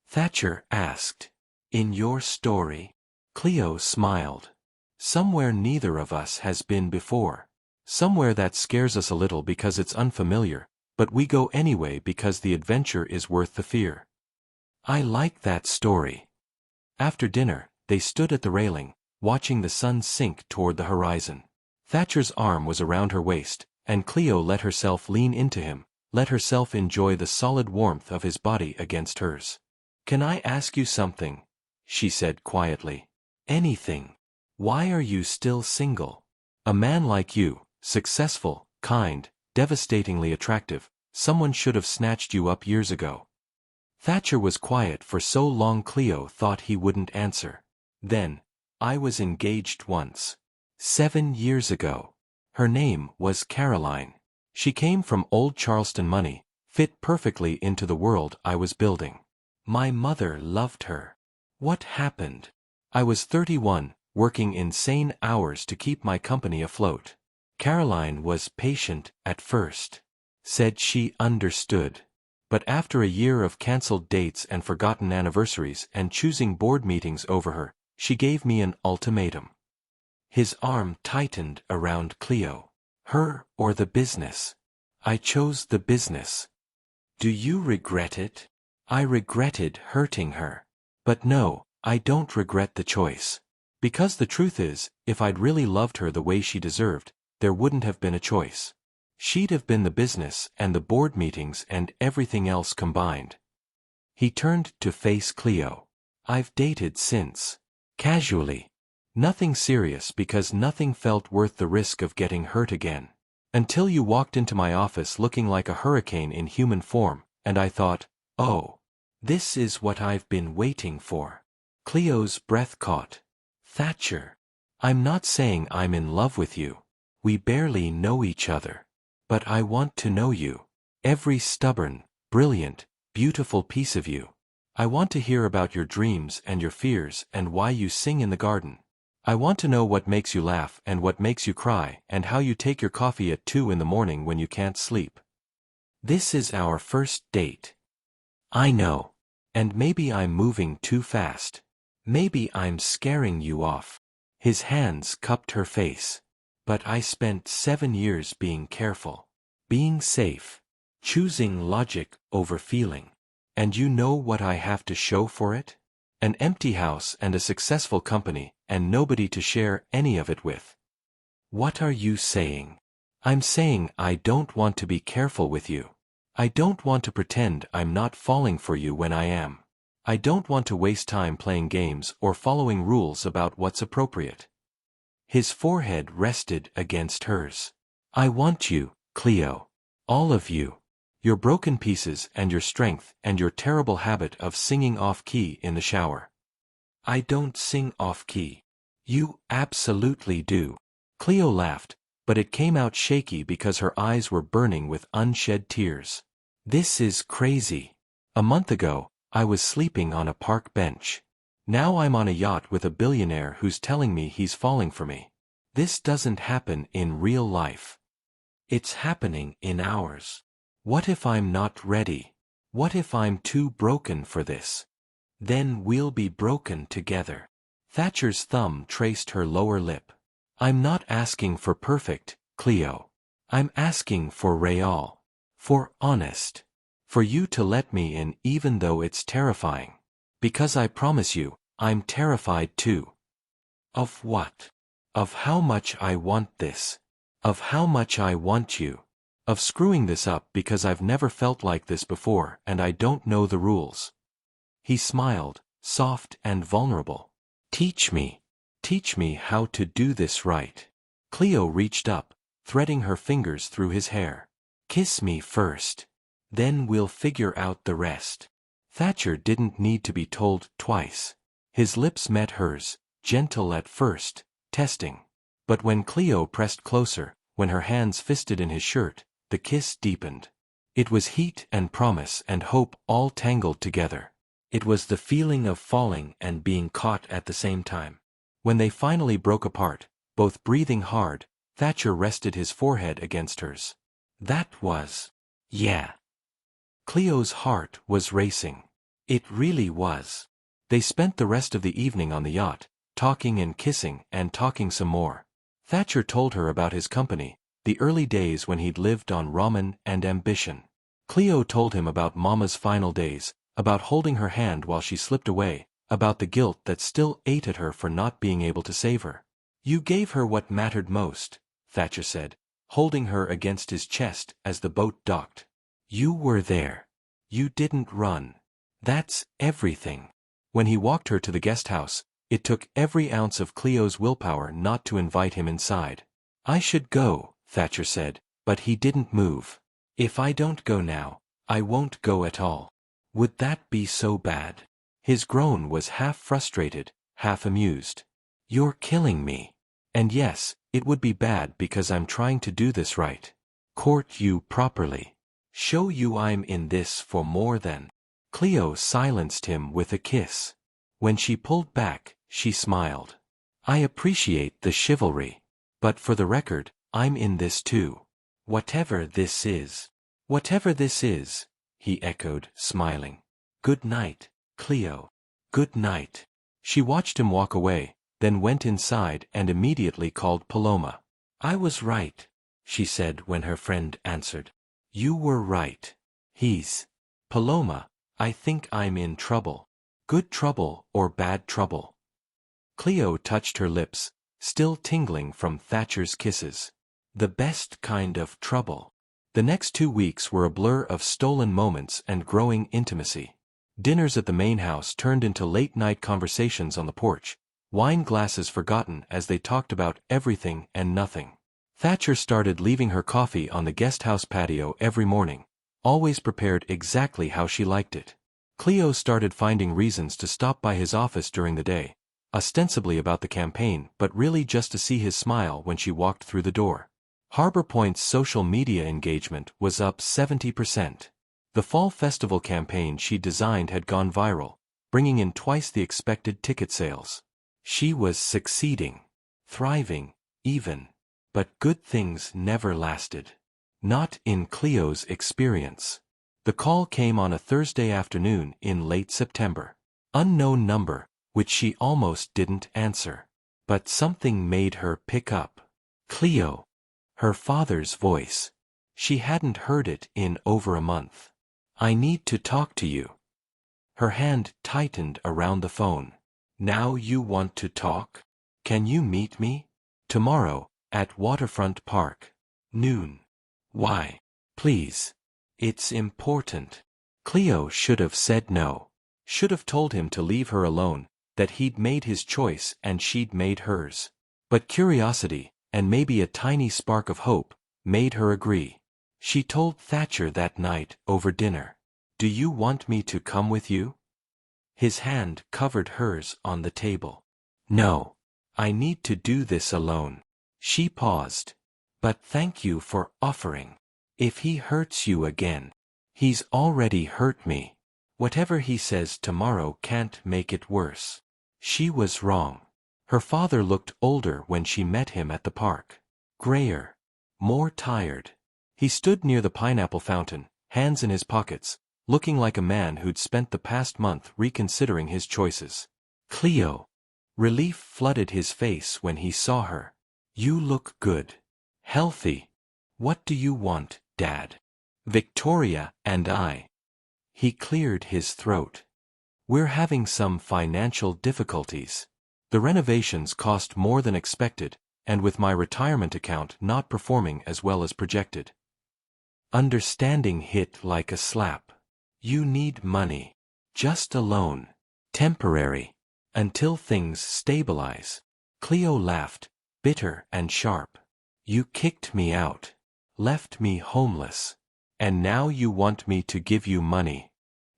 Thatcher asked. In your story? Cleo smiled. Somewhere neither of us has been before. Somewhere that scares us a little because it's unfamiliar, but we go anyway because the adventure is worth the fear. I like that story. After dinner, they stood at the railing, watching the sun sink toward the horizon. Thatcher's arm was around her waist, and Cleo let herself lean into him, let herself enjoy the solid warmth of his body against hers. "Can I ask you something?" she said quietly. "Anything. Why are you still single? A man like you, successful, kind, devastatingly attractive, someone should have snatched you up years ago." Thatcher was quiet for so long Cleo thought he wouldn't answer. Then, "I was engaged once. 7 years ago. Her name was Caroline. She came from old Charleston money, fit perfectly into the world I was building. My mother loved her. What happened? I was 31, working insane hours to keep my company afloat. Caroline was patient at first. Said she understood. But after a year of cancelled dates and forgotten anniversaries and choosing board meetings over her, she gave me an ultimatum." His arm tightened around Cleo. "Her or the business? I chose the business. Do you regret it?" "I regretted hurting her. But no, I don't regret the choice. Because the truth is, if I'd really loved her the way she deserved, there wouldn't have been a choice. She'd have been the business and the board meetings and everything else combined." He turned to face Cleo. "I've dated since. Casually. Nothing serious because nothing felt worth the risk of getting hurt again. Until you walked into my office looking like a hurricane in human form, and I thought, oh, this is what I've been waiting for." Cleo's breath caught. "Thatcher, I'm not saying I'm in love with you. We barely know each other. But I want to know you. Every stubborn, brilliant, beautiful piece of you. I want to hear about your dreams and your fears and why you sing in the garden. I want to know what makes you laugh and what makes you cry and how you take your coffee at 2 in the morning when you can't sleep. This is our first date. I know. And maybe I'm moving too fast. Maybe I'm scaring you off." His hands cupped her face. "But I spent 7 years being careful. Being safe. Choosing logic over feeling. And you know what I have to show for it? An empty house and a successful company, and nobody to share any of it with." "What are you saying?" "I'm saying I don't want to be careful with you. I don't want to pretend I'm not falling for you when I am. I don't want to waste time playing games or following rules about what's appropriate." His forehead rested against hers. "I want you, Cleo. All of you. Your broken pieces and your strength and your terrible habit of singing off-key in the shower." "I don't sing off-key." "You absolutely do." Cleo laughed, but it came out shaky because her eyes were burning with unshed tears. "This is crazy. A month ago, I was sleeping on a park bench. Now I'm on a yacht with a billionaire who's telling me he's falling for me. This doesn't happen in real life. It's happening in ours. What if I'm not ready? What if I'm too broken for this? Then we'll be broken together." Thatcher's thumb traced her lower lip. "I'm not asking for perfect, Cleo. I'm asking for real. For honest. For you to let me in even though it's terrifying. Because I promise you, I'm terrified too." "Of what?" "Of how much I want this. Of how much I want you. Of screwing this up because I've never felt like this before and I don't know the rules." He smiled, soft and vulnerable. "Teach me. Teach me how to do this right." Cleo reached up, threading her fingers through his hair. "Kiss me first. Then we'll figure out the rest." Thatcher didn't need to be told twice. His lips met hers, gentle at first, testing. But when Cleo pressed closer, when her hands fisted in his shirt, the kiss deepened. It was heat and promise and hope all tangled together. It was the feeling of falling and being caught at the same time. When they finally broke apart, both breathing hard, Thatcher rested his forehead against hers. "That was... yeah." Cleo's heart was racing. It really was. They spent the rest of the evening on the yacht, talking and kissing and talking some more. Thatcher told her about his company, the early days when he'd lived on ramen and ambition. Cleo told him about Mama's final days, about holding her hand while she slipped away, about the guilt that still ate at her for not being able to save her. "You gave her what mattered most," Thatcher said, holding her against his chest as the boat docked. "You were there. You didn't run. That's everything." When he walked her to the guest house, it took every ounce of Cleo's willpower not to invite him inside. "I should go," Thatcher said, but he didn't move. "If I don't go now, I won't go at all. Would that be so bad?" His groan was half frustrated, half amused. "You're killing me. And yes, it would be bad because I'm trying to do this right. Court you properly. Show you I'm in this for more than." Cleo silenced him with a kiss. When she pulled back, she smiled. "I appreciate the chivalry. But for the record, I'm in this too. Whatever this is." "Whatever this is," he echoed, smiling. "Good night, Cleo. Good night." She watched him walk away, then went inside and immediately called Paloma. "I was right," she said when her friend answered. "You were right. He's..." "Paloma, I think I'm in trouble." "Good trouble or bad trouble?" Cleo touched her lips, still tingling from Thatcher's kisses. "The best kind of trouble." The next 2 weeks were a blur of stolen moments and growing intimacy. Dinners at the main house turned into late-night conversations on the porch, wine glasses forgotten as they talked about everything and nothing. Thatcher started leaving her coffee on the guest house patio every morning, always prepared exactly how she liked it. Cleo started finding reasons to stop by his office during the day, ostensibly about the campaign but really just to see his smile when she walked through the door. Harbor Point's social media engagement was up 70%. The fall festival campaign she designed had gone viral, bringing in twice the expected ticket sales. She was succeeding, thriving, even. But good things never lasted. Not in Cleo's experience. The call came on a Thursday afternoon in late September. Unknown number, which she almost didn't answer. But something made her pick up. "Cleo." Her father's voice. She hadn't heard it in over a month. "I need to talk to you." Her hand tightened around the phone. "Now you want to talk? Can you meet me? Tomorrow, at Waterfront Park. Noon. Why? Please. It's important." Cleo should have said no. Should have told him to leave her alone, that he'd made his choice and she'd made hers. But curiosity, and maybe a tiny spark of hope, made her agree. She told Thatcher that night over dinner. "Do you want me to come with you?" His hand covered hers on the table. "No. I need to do this alone." She paused. "But thank you for offering. If he hurts you again..." "He's already hurt me. Whatever he says tomorrow can't make it worse." She was wrong. Her father looked older when she met him at the park. Grayer. More tired. He stood near the pineapple fountain, hands in his pockets, looking like a man who'd spent the past month reconsidering his choices. "Cleo." Relief flooded his face when he saw her. "You look good. Healthy. What do you want, Dad?" "Victoria and I." He cleared his throat. "We're having some financial difficulties. The renovations cost more than expected, and with my retirement account not performing as well as projected." Understanding hit like a slap. "You need money. Just a loan. Temporary. Until things stabilize." Cleo laughed, bitter and sharp. "You kicked me out. Left me homeless. And now you want me to give you money.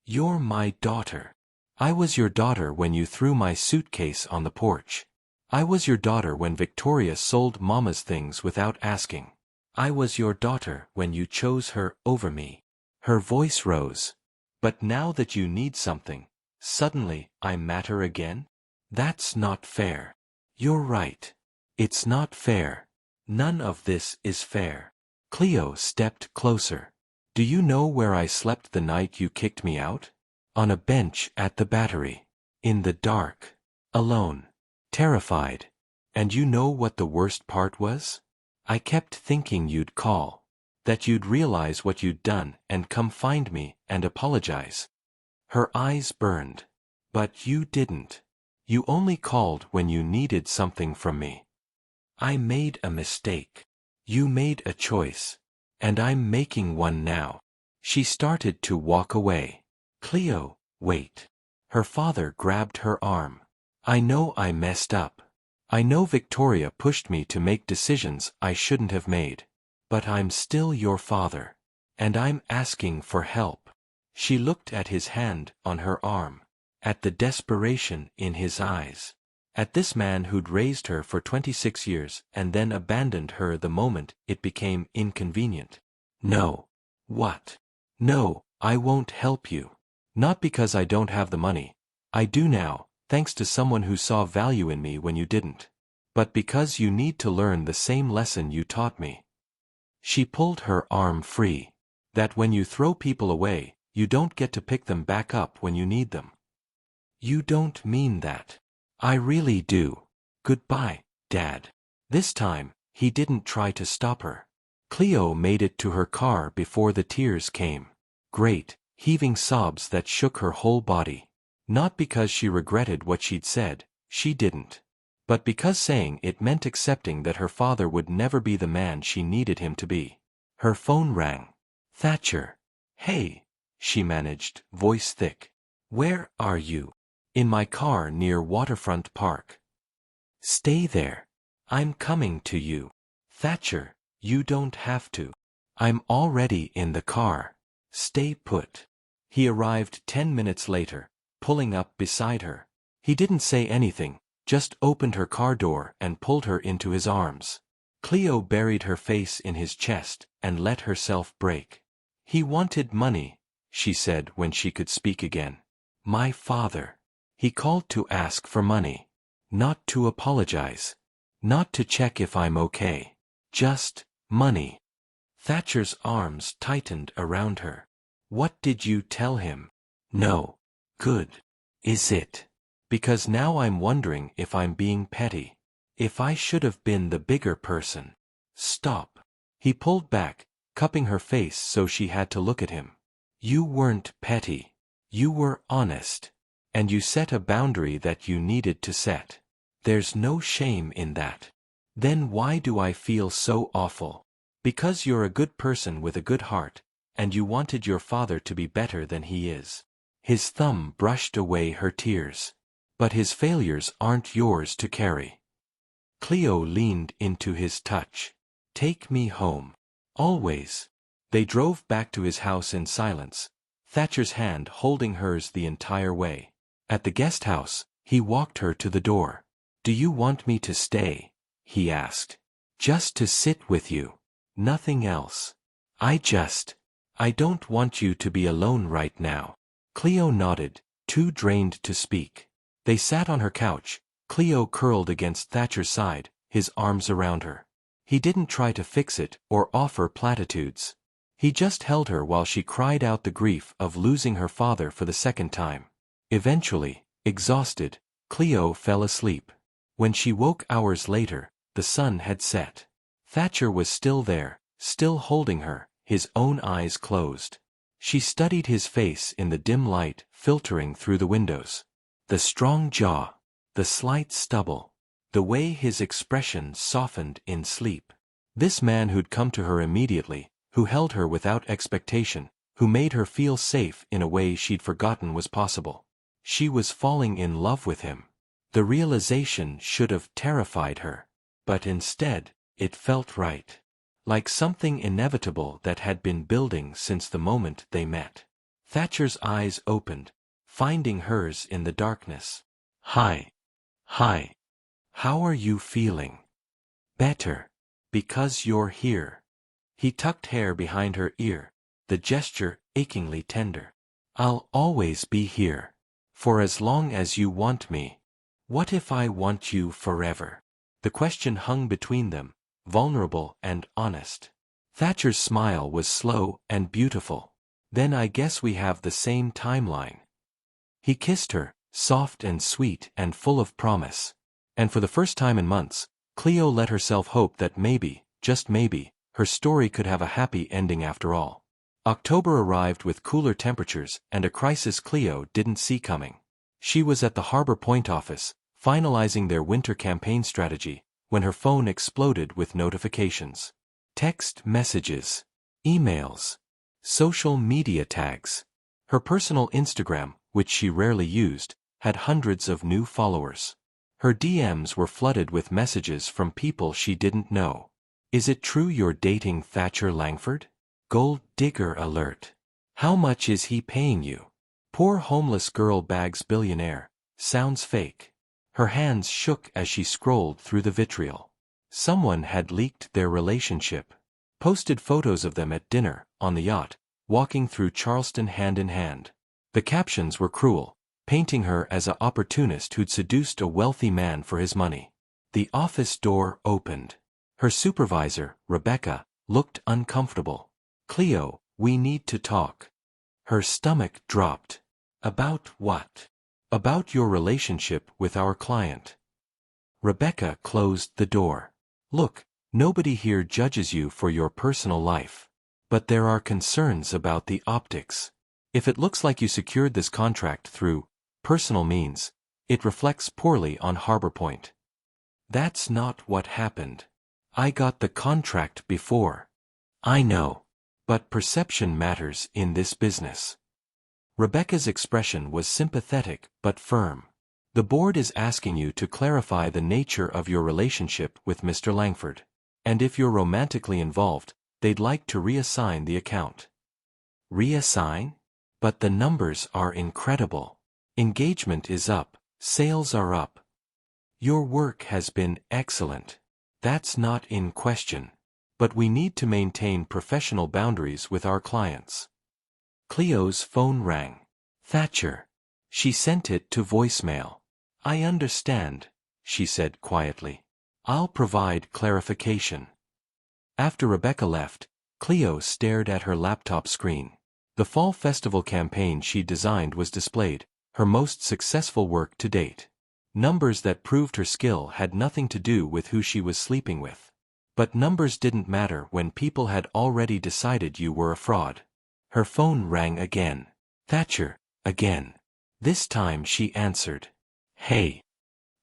You're my daughter. I was your daughter when you threw my suitcase on the porch. I was your daughter when Victoria sold Mama's things without asking. I was your daughter when you chose her over me." Her voice rose. "But now that you need something, suddenly I matter again? That's not fair." "You're right. It's not fair. None of this is fair." Cleo stepped closer. "Do you know where I slept the night you kicked me out? On a bench at the Battery. In the dark. Alone. Terrified. And you know what the worst part was? I kept thinking you'd call. That you'd realize what you'd done and come find me and apologize." Her eyes burned. But you didn't. You only called when you needed something from me. I made a mistake. You made a choice. And I'm making one now. She started to walk away. Cleo, wait. Her father grabbed her arm. I know I messed up. I know Victoria pushed me to make decisions I shouldn't have made. But I'm still your father. And I'm asking for help. She looked at his hand on her arm. At the desperation in his eyes. At this man who'd raised her for 26 years and then abandoned her the moment it became inconvenient. No. What? No, I won't help you. Not because I don't have the money. I do now, thanks to someone who saw value in me when you didn't. But because you need to learn the same lesson you taught me. She pulled her arm free. That when you throw people away, you don't get to pick them back up when you need them. You don't mean that. I really do. Goodbye, Dad. This time, he didn't try to stop her. Cleo made it to her car before the tears came. Great, heaving sobs that shook her whole body. Not because she regretted what she'd said, she didn't. But because saying it meant accepting that her father would never be the man she needed him to be. Her phone rang. Thatcher. Hey, she managed, voice thick. Where are you? In my car near Waterfront Park. Stay there. I'm coming to you. Thatcher, you don't have to. I'm already in the car. Stay put. He arrived 10 minutes later, pulling up beside her. He didn't say anything, just opened her car door and pulled her into his arms. Cleo buried her face in his chest and let herself break. He wanted money, she said when she could speak again. My father. He called to ask for money. Not to apologize. Not to check if I'm okay. Just money. Thatcher's arms tightened around her. What did you tell him? No. Good. Is it? Because now I'm wondering if I'm being petty. If I should have been the bigger person. Stop. He pulled back, cupping her face so she had to look at him. You weren't petty. You were honest. And you set a boundary that you needed to set. There's no shame in that. Then why do I feel so awful? Because you're a good person with a good heart, and you wanted your father to be better than he is. His thumb brushed away her tears. But his failures aren't yours to carry. Cleo leaned into his touch. Take me home. Always. They drove back to his house in silence, Thatcher's hand holding hers the entire way. At the guest house, he walked her to the door. Do you want me to stay? He asked. Just to sit with you. Nothing else. I don't want you to be alone right now. Cleo nodded, too drained to speak. They sat on her couch, Cleo curled against Thatcher's side, his arms around her. He didn't try to fix it or offer platitudes. He just held her while she cried out the grief of losing her father for the second time. Eventually, exhausted, Cleo fell asleep. When she woke hours later, the sun had set. Thatcher was still there, still holding her, his own eyes closed. She studied his face in the dim light filtering through the windows. The strong jaw, the slight stubble, the way his expression softened in sleep. This man who'd come to her immediately, who held her without expectation, who made her feel safe in a way she'd forgotten was possible. She was falling in love with him. The realization should have terrified her. But instead, it felt right. Like something inevitable that had been building since the moment they met. Thatcher's eyes opened, finding hers in the darkness. Hi. Hi. How are you feeling? Better. Because you're here. He tucked hair behind her ear, the gesture achingly tender. I'll always be here. For as long as you want me. What if I want you forever? The question hung between them, vulnerable and honest. Thatcher's smile was slow and beautiful. Then I guess we have the same timeline. He kissed her, soft and sweet and full of promise. And for the first time in months, Cleo let herself hope that maybe, just maybe, her story could have a happy ending after all. October arrived with cooler temperatures and a crisis Cleo didn't see coming. She was at the Harbor Point office, finalizing their winter campaign strategy, when her phone exploded with notifications. Text messages, emails, social media tags. Her personal Instagram, which she rarely used, had hundreds of new followers. Her DMs were flooded with messages from people she didn't know. Is it true you're dating Thatcher Langford? Gold digger alert. How much is he paying you? Poor homeless girl bags billionaire. Sounds fake. Her hands shook as she scrolled through the vitriol. Someone had leaked their relationship. Posted photos of them at dinner, on the yacht, walking through Charleston hand in hand. The captions were cruel, painting her as an opportunist who'd seduced a wealthy man for his money. The office door opened. Her supervisor, Rebecca, looked uncomfortable. Cleo, we need to talk. Her stomach dropped. About what? About your relationship with our client. Rebecca closed the door. Look, nobody here judges you for your personal life. But there are concerns about the optics. If it looks like you secured this contract through personal means, it reflects poorly on Harbor Point. That's not what happened. I got the contract before. I know. But perception matters in this business. Rebecca's expression was sympathetic but firm. The board is asking you to clarify the nature of your relationship with Mr. Langford. And if you're romantically involved, they'd like to reassign the account. Reassign? But the numbers are incredible. Engagement is up, sales are up. Your work has been excellent. That's not in question. But we need to maintain professional boundaries with our clients. Cleo's phone rang. Thatcher. She sent it to voicemail. I understand, she said quietly. I'll provide clarification. After Rebecca left, Cleo stared at her laptop screen. The fall festival campaign she designed was displayed, her most successful work to date. Numbers that proved her skill had nothing to do with who she was sleeping with. But numbers didn't matter when people had already decided you were a fraud. Her phone rang again. Thatcher, again. This time she answered. Hey.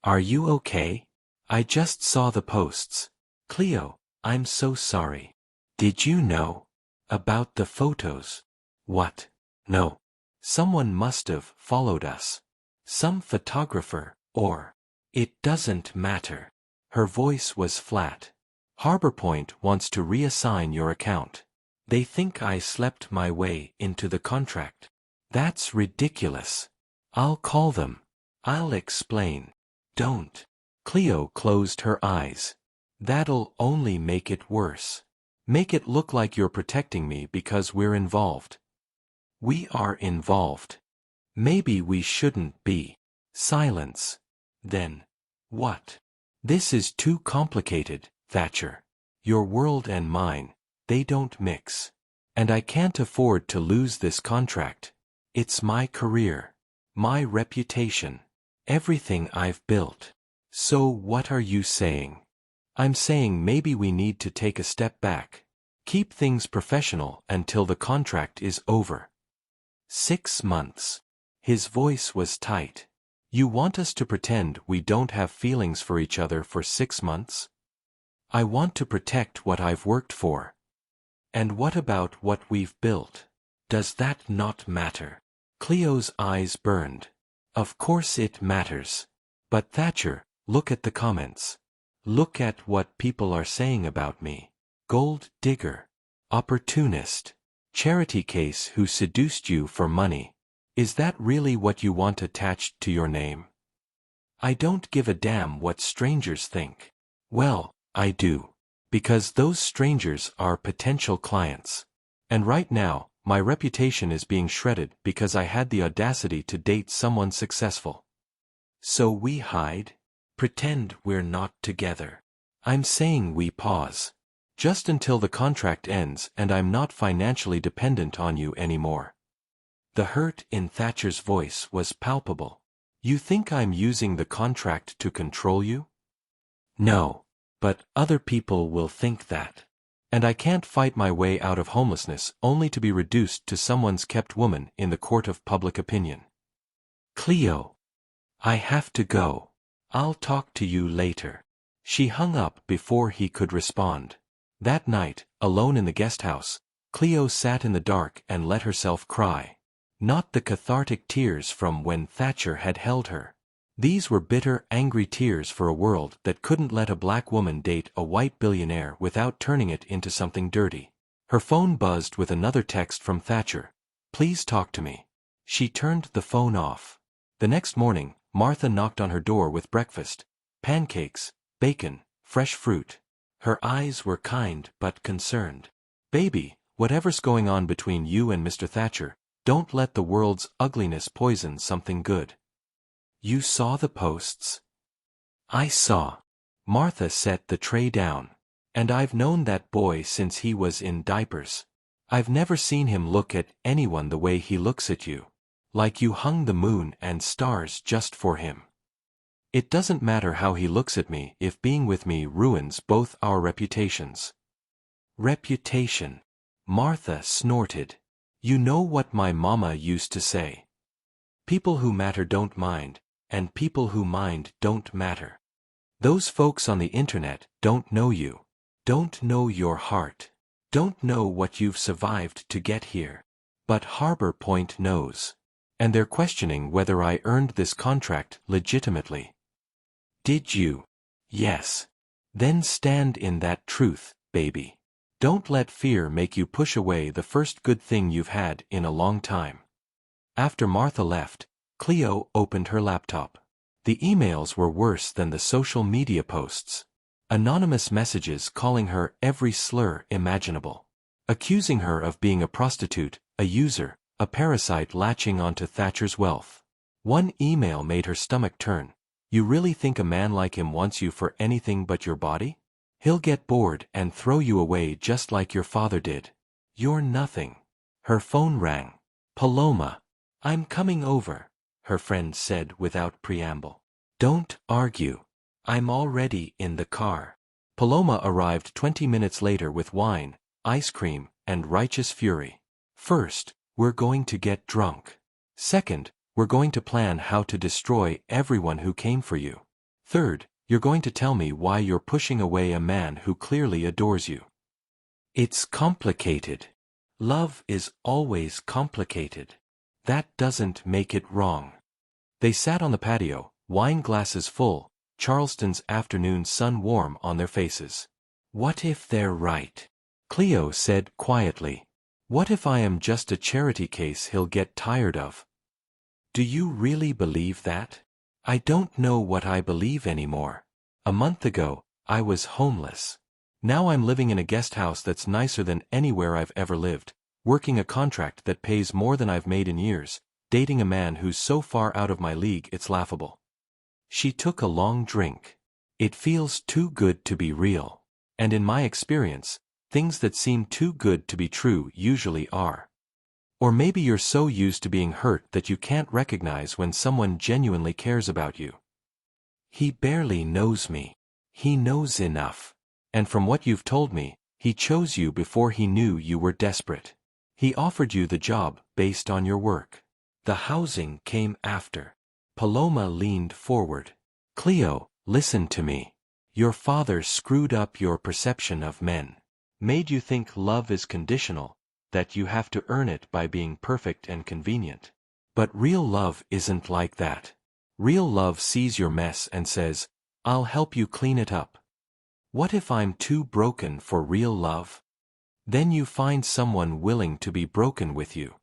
Are you okay? I just saw the posts. Cleo, I'm so sorry. Did you know about the photos? What? No. Someone must have followed us. Some photographer, or... It doesn't matter. Her voice was flat. Harbor Point wants to reassign your account. They think I slept my way into the contract. That's ridiculous. I'll call them. I'll explain. Don't. Cleo closed her eyes. That'll only make it worse. Make it look like you're protecting me because we're involved. We are involved. Maybe we shouldn't be. Silence. Then. What? This is too complicated, Thatcher. Your world and mine, they don't mix. And I can't afford to lose this contract. It's my career. My reputation. Everything I've built. So what are you saying? I'm saying maybe we need to take a step back. Keep things professional until the contract is over. 6 months. His voice was tight. You want us to pretend we don't have feelings for each other for 6 months? I want to protect what I've worked for. And what about what we've built? Does that not matter? Cleo's eyes burned. Of course it matters. But Thatcher, look at the comments. Look at what people are saying about me. Gold digger. Opportunist. Charity case who seduced you for money. Is that really what you want attached to your name? I don't give a damn what strangers think. Well, I do. Because those strangers are potential clients. And right now, my reputation is being shredded because I had the audacity to date someone successful. So we hide? Pretend we're not together. I'm saying we pause. Just until the contract ends and I'm not financially dependent on you anymore. The hurt in Thatcher's voice was palpable. You think I'm using the contract to control you? No. But other people will think that. And I can't fight my way out of homelessness only to be reduced to someone's kept woman in the court of public opinion. Cleo, I have to go. I'll talk to you later. She hung up before he could respond. That night, alone in the guest house, Cleo sat in the dark and let herself cry. Not the cathartic tears from when Thatcher had held her. These were bitter, angry tears for a world that couldn't let a black woman date a white billionaire without turning it into something dirty. Her phone buzzed with another text from Thatcher. Please talk to me. She turned the phone off. The next morning, Martha knocked on her door with breakfast, pancakes, bacon, fresh fruit. Her eyes were kind but concerned. Baby, whatever's going on between you and Mr. Thatcher, don't let the world's ugliness poison something good. You saw the posts? I saw. Martha set the tray down. And I've known that boy since he was in diapers. I've never seen him look at anyone the way he looks at you. Like you hung the moon and stars just for him. It doesn't matter how he looks at me if being with me ruins both our reputations. Reputation. Martha snorted. You know what my mama used to say. People who matter don't mind, and people who mind don't matter. Those folks on the internet don't know you. Don't know your heart. Don't know what you've survived to get here. But Harbor Point knows. And they're questioning whether I earned this contract legitimately. Did you? Yes. Then stand in that truth, baby. Don't let fear make you push away the first good thing you've had in a long time. After Martha left, Cleo opened her laptop. The emails were worse than the social media posts. Anonymous messages calling her every slur imaginable. Accusing her of being a prostitute, a user, a parasite latching onto Thatcher's wealth. One email made her stomach turn. You really think a man like him wants you for anything but your body? He'll get bored and throw you away just like your father did. You're nothing. Her phone rang. Paloma. I'm coming over, her friend said without preamble. Don't argue. I'm already in the car. Paloma arrived 20 minutes later with wine, ice cream, and righteous fury. First, we're going to get drunk. Second, we're going to plan how to destroy everyone who came for you. Third, you're going to tell me why you're pushing away a man who clearly adores you. It's complicated. Love is always complicated. That doesn't make it wrong. They sat on the patio, wine glasses full, Charleston's afternoon sun warm on their faces. What if they're right? Cleo said quietly. What if I am just a charity case he'll get tired of? Do you really believe that? I don't know what I believe anymore. A month ago, I was homeless. Now I'm living in a guest house that's nicer than anywhere I've ever lived, working a contract that pays more than I've made in years, dating a man who's so far out of my league it's laughable. She took a long drink. It feels too good to be real. And in my experience, things that seem too good to be true usually are. Or maybe you're so used to being hurt that you can't recognize when someone genuinely cares about you. He barely knows me. He knows enough. And from what you've told me, he chose you before he knew you were desperate. He offered you the job based on your work. The housing came after. Paloma leaned forward. Cleo, listen to me. Your father screwed up your perception of men. Made you think love is conditional, that you have to earn it by being perfect and convenient. But real love isn't like that. Real love sees your mess and says, I'll help you clean it up. What if I'm too broken for real love? Then you find someone willing to be broken with you.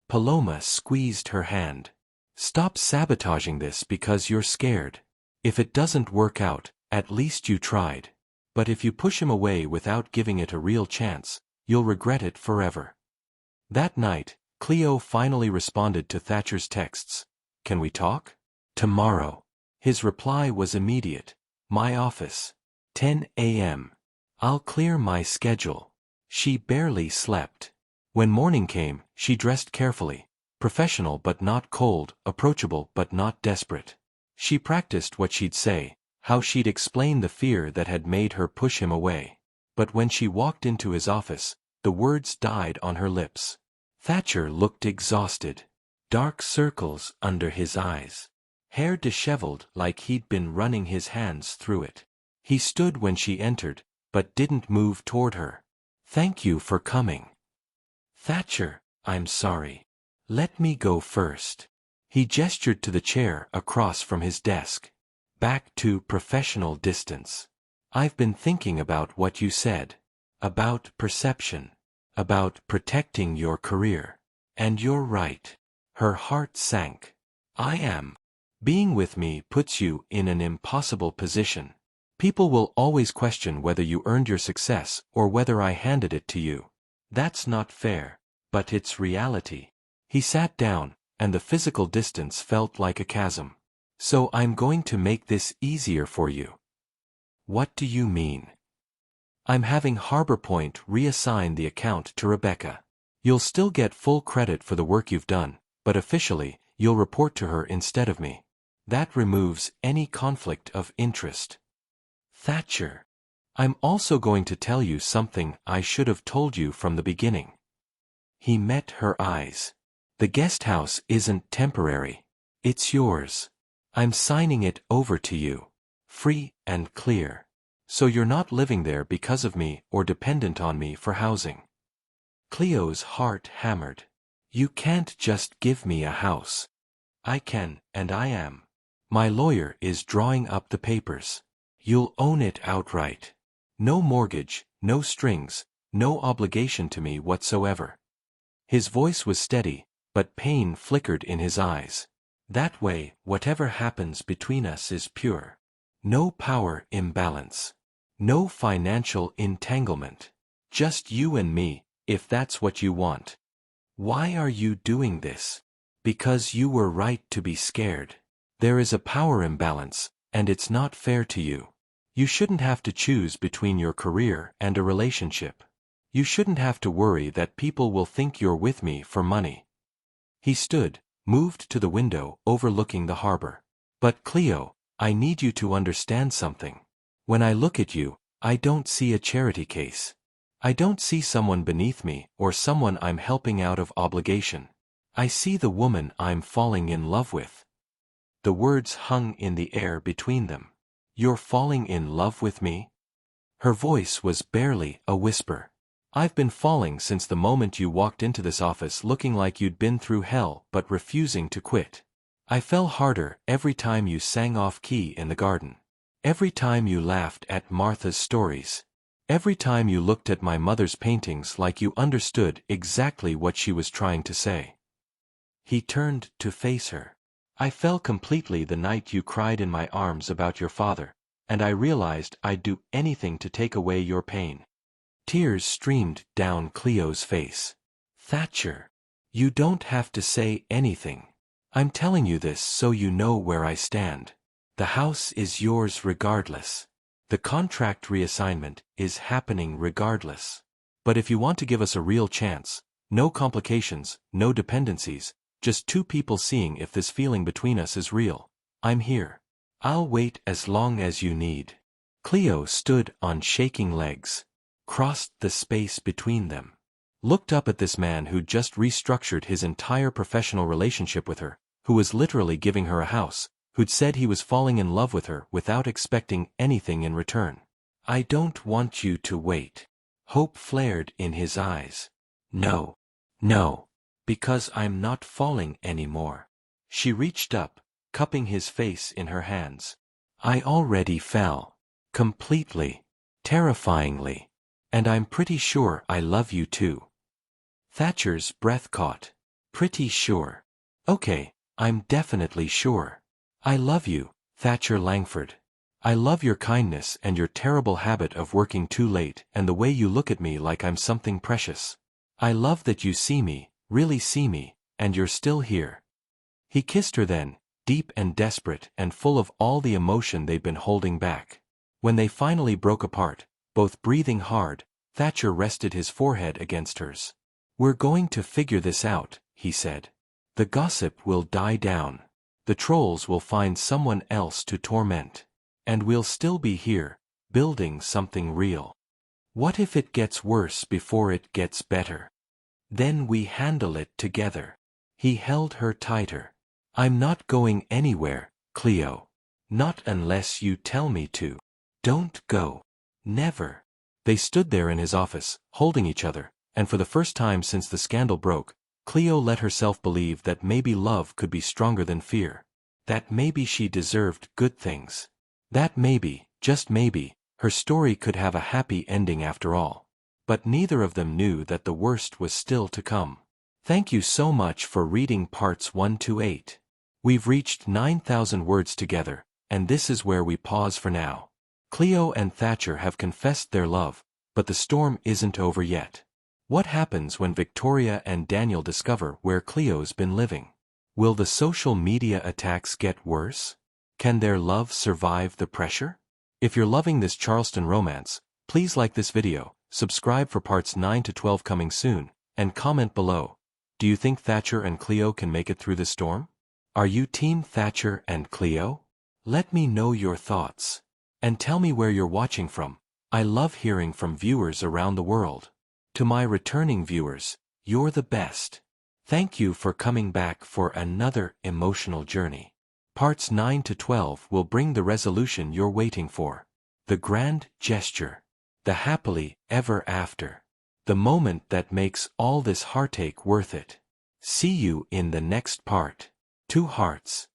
Paloma squeezed her hand. Stop sabotaging this because you're scared. If it doesn't work out, at least you tried. But if you push him away without giving it a real chance, you'll regret it forever. That night, Cleo finally responded to Thatcher's texts. Can we talk? Tomorrow. His reply was immediate. My office. 10 a.m. I'll clear my schedule. She barely slept. When morning came, she dressed carefully. Professional but not cold, approachable but not desperate. She practiced what she'd say, how she'd explain the fear that had made her push him away. But when she walked into his office, the words died on her lips. Thatcher looked exhausted. Dark circles under his eyes. hair disheveled like he'd been running his hands through it. He stood when she entered, but didn't move toward her. "Thank you for coming." "Thatcher, I'm sorry. Let me go first." He gestured to the chair across from his desk. "Back to professional distance. I've been thinking about what you said. About perception. About protecting your career. And you're right." Her heart sank. "I am. Being with me puts you in an impossible position. People will always question whether you earned your success or whether I handed it to you. That's not fair, but it's reality." He sat down, and the physical distance felt like a chasm. "So I'm going to make this easier for you." "What do you mean?" "I'm having Harbor Point reassign the account to Rebecca. You'll still get full credit for the work you've done, but officially, you'll report to her instead of me. That removes any conflict of interest." "Thatcher, I'm also going to tell you something I should have told you from the beginning." He met her eyes. "The guest house isn't temporary. It's yours. I'm signing it over to you. Free and clear. So you're not living there because of me or dependent on me for housing." Cleo's heart hammered. "You can't just give me a house." "I can, and I am. My lawyer is drawing up the papers. You'll own it outright. No mortgage, no strings, no obligation to me whatsoever." His voice was steady, but pain flickered in his eyes. "That way, whatever happens between us is pure. No power imbalance. No financial entanglement. Just you and me, if that's what you want." "Why are you doing this?" "Because you were right to be scared. There is a power imbalance, and it's not fair to you. You shouldn't have to choose between your career and a relationship. You shouldn't have to worry that people will think you're with me for money." He stood, moved to the window overlooking the harbor. "But Cleo, I need you to understand something. When I look at you, I don't see a charity case. I don't see someone beneath me or someone I'm helping out of obligation. I see the woman I'm falling in love with." The words hung in the air between them. "You're falling in love with me?" Her voice was barely a whisper. "I've been falling since the moment you walked into this office looking like you'd been through hell but refusing to quit. I fell harder every time you sang off-key in the garden. Every time you laughed at Martha's stories. Every time you looked at my mother's paintings like you understood exactly what she was trying to say." He turned to face her. "I fell completely the night you cried in my arms about your father, and I realized I'd do anything to take away your pain." Tears streamed down Cleo's face. "Thatcher, you don't have to say anything. I'm telling you this so you know where I stand. The house is yours regardless. The contract reassignment is happening regardless. But if you want to give us a real chance, no complications, no dependencies, just two people seeing if this feeling between us is real, I'm here. I'll wait as long as you need." Cleo stood on shaking legs, crossed the space between them, looked up at this man who'd just restructured his entire professional relationship with her, who was literally giving her a house, who'd said he was falling in love with her without expecting anything in return. "I don't want you to wait." Hope flared in his eyes. "No. No. Because I'm not falling anymore." She reached up, cupping his face in her hands. "I already fell. Completely. Terrifyingly. And I'm pretty sure I love you too." Thatcher's breath caught. "Pretty sure. Okay, I'm definitely sure. I love you, Thatcher Langford. I love your kindness and your terrible habit of working too late and the way you look at me like I'm something precious. I love that you see me, really see me, and you're still here." He kissed her then, deep and desperate and full of all the emotion they'd been holding back. When they finally broke apart, both breathing hard, Thatcher rested his forehead against hers. "We're going to figure this out," he said. "The gossip will die down. The trolls will find someone else to torment. And we'll still be here, building something real. What if it gets worse before it gets better? Then we handle it together." He held her tighter. "I'm not going anywhere, Cleo. Not unless you tell me to. Don't go. Never. They stood there in his office, holding each other, and for the first time since the scandal broke, Cleo let herself believe that maybe love could be stronger than fear. That maybe she deserved good things. That maybe, just maybe, her story could have a happy ending after all. But neither of them knew that the worst was still to come. Thank you so much for reading parts 1 to 8. We've reached 9,000 words together, and this is where we pause for now. Cleo and Thatcher have confessed their love, but the storm isn't over yet. What happens when Victoria and Daniel discover where Cleo's been living? Will the social media attacks get worse? Can their love survive the pressure? If you're loving this Charleston romance, please like this video, subscribe for parts 9 to 12 coming soon, and comment below. Do you think Thatcher and Cleo can make it through this storm? Are you Team Thatcher and Cleo? Let me know your thoughts. And tell me where you're watching from. I love hearing from viewers around the world. To my returning viewers, you're the best. Thank you for coming back for another emotional journey. Parts 9 to 12 will bring the resolution you're waiting for. The grand gesture. The happily ever after. The moment that makes all this heartache worth it. See you in the next part. 2 hearts.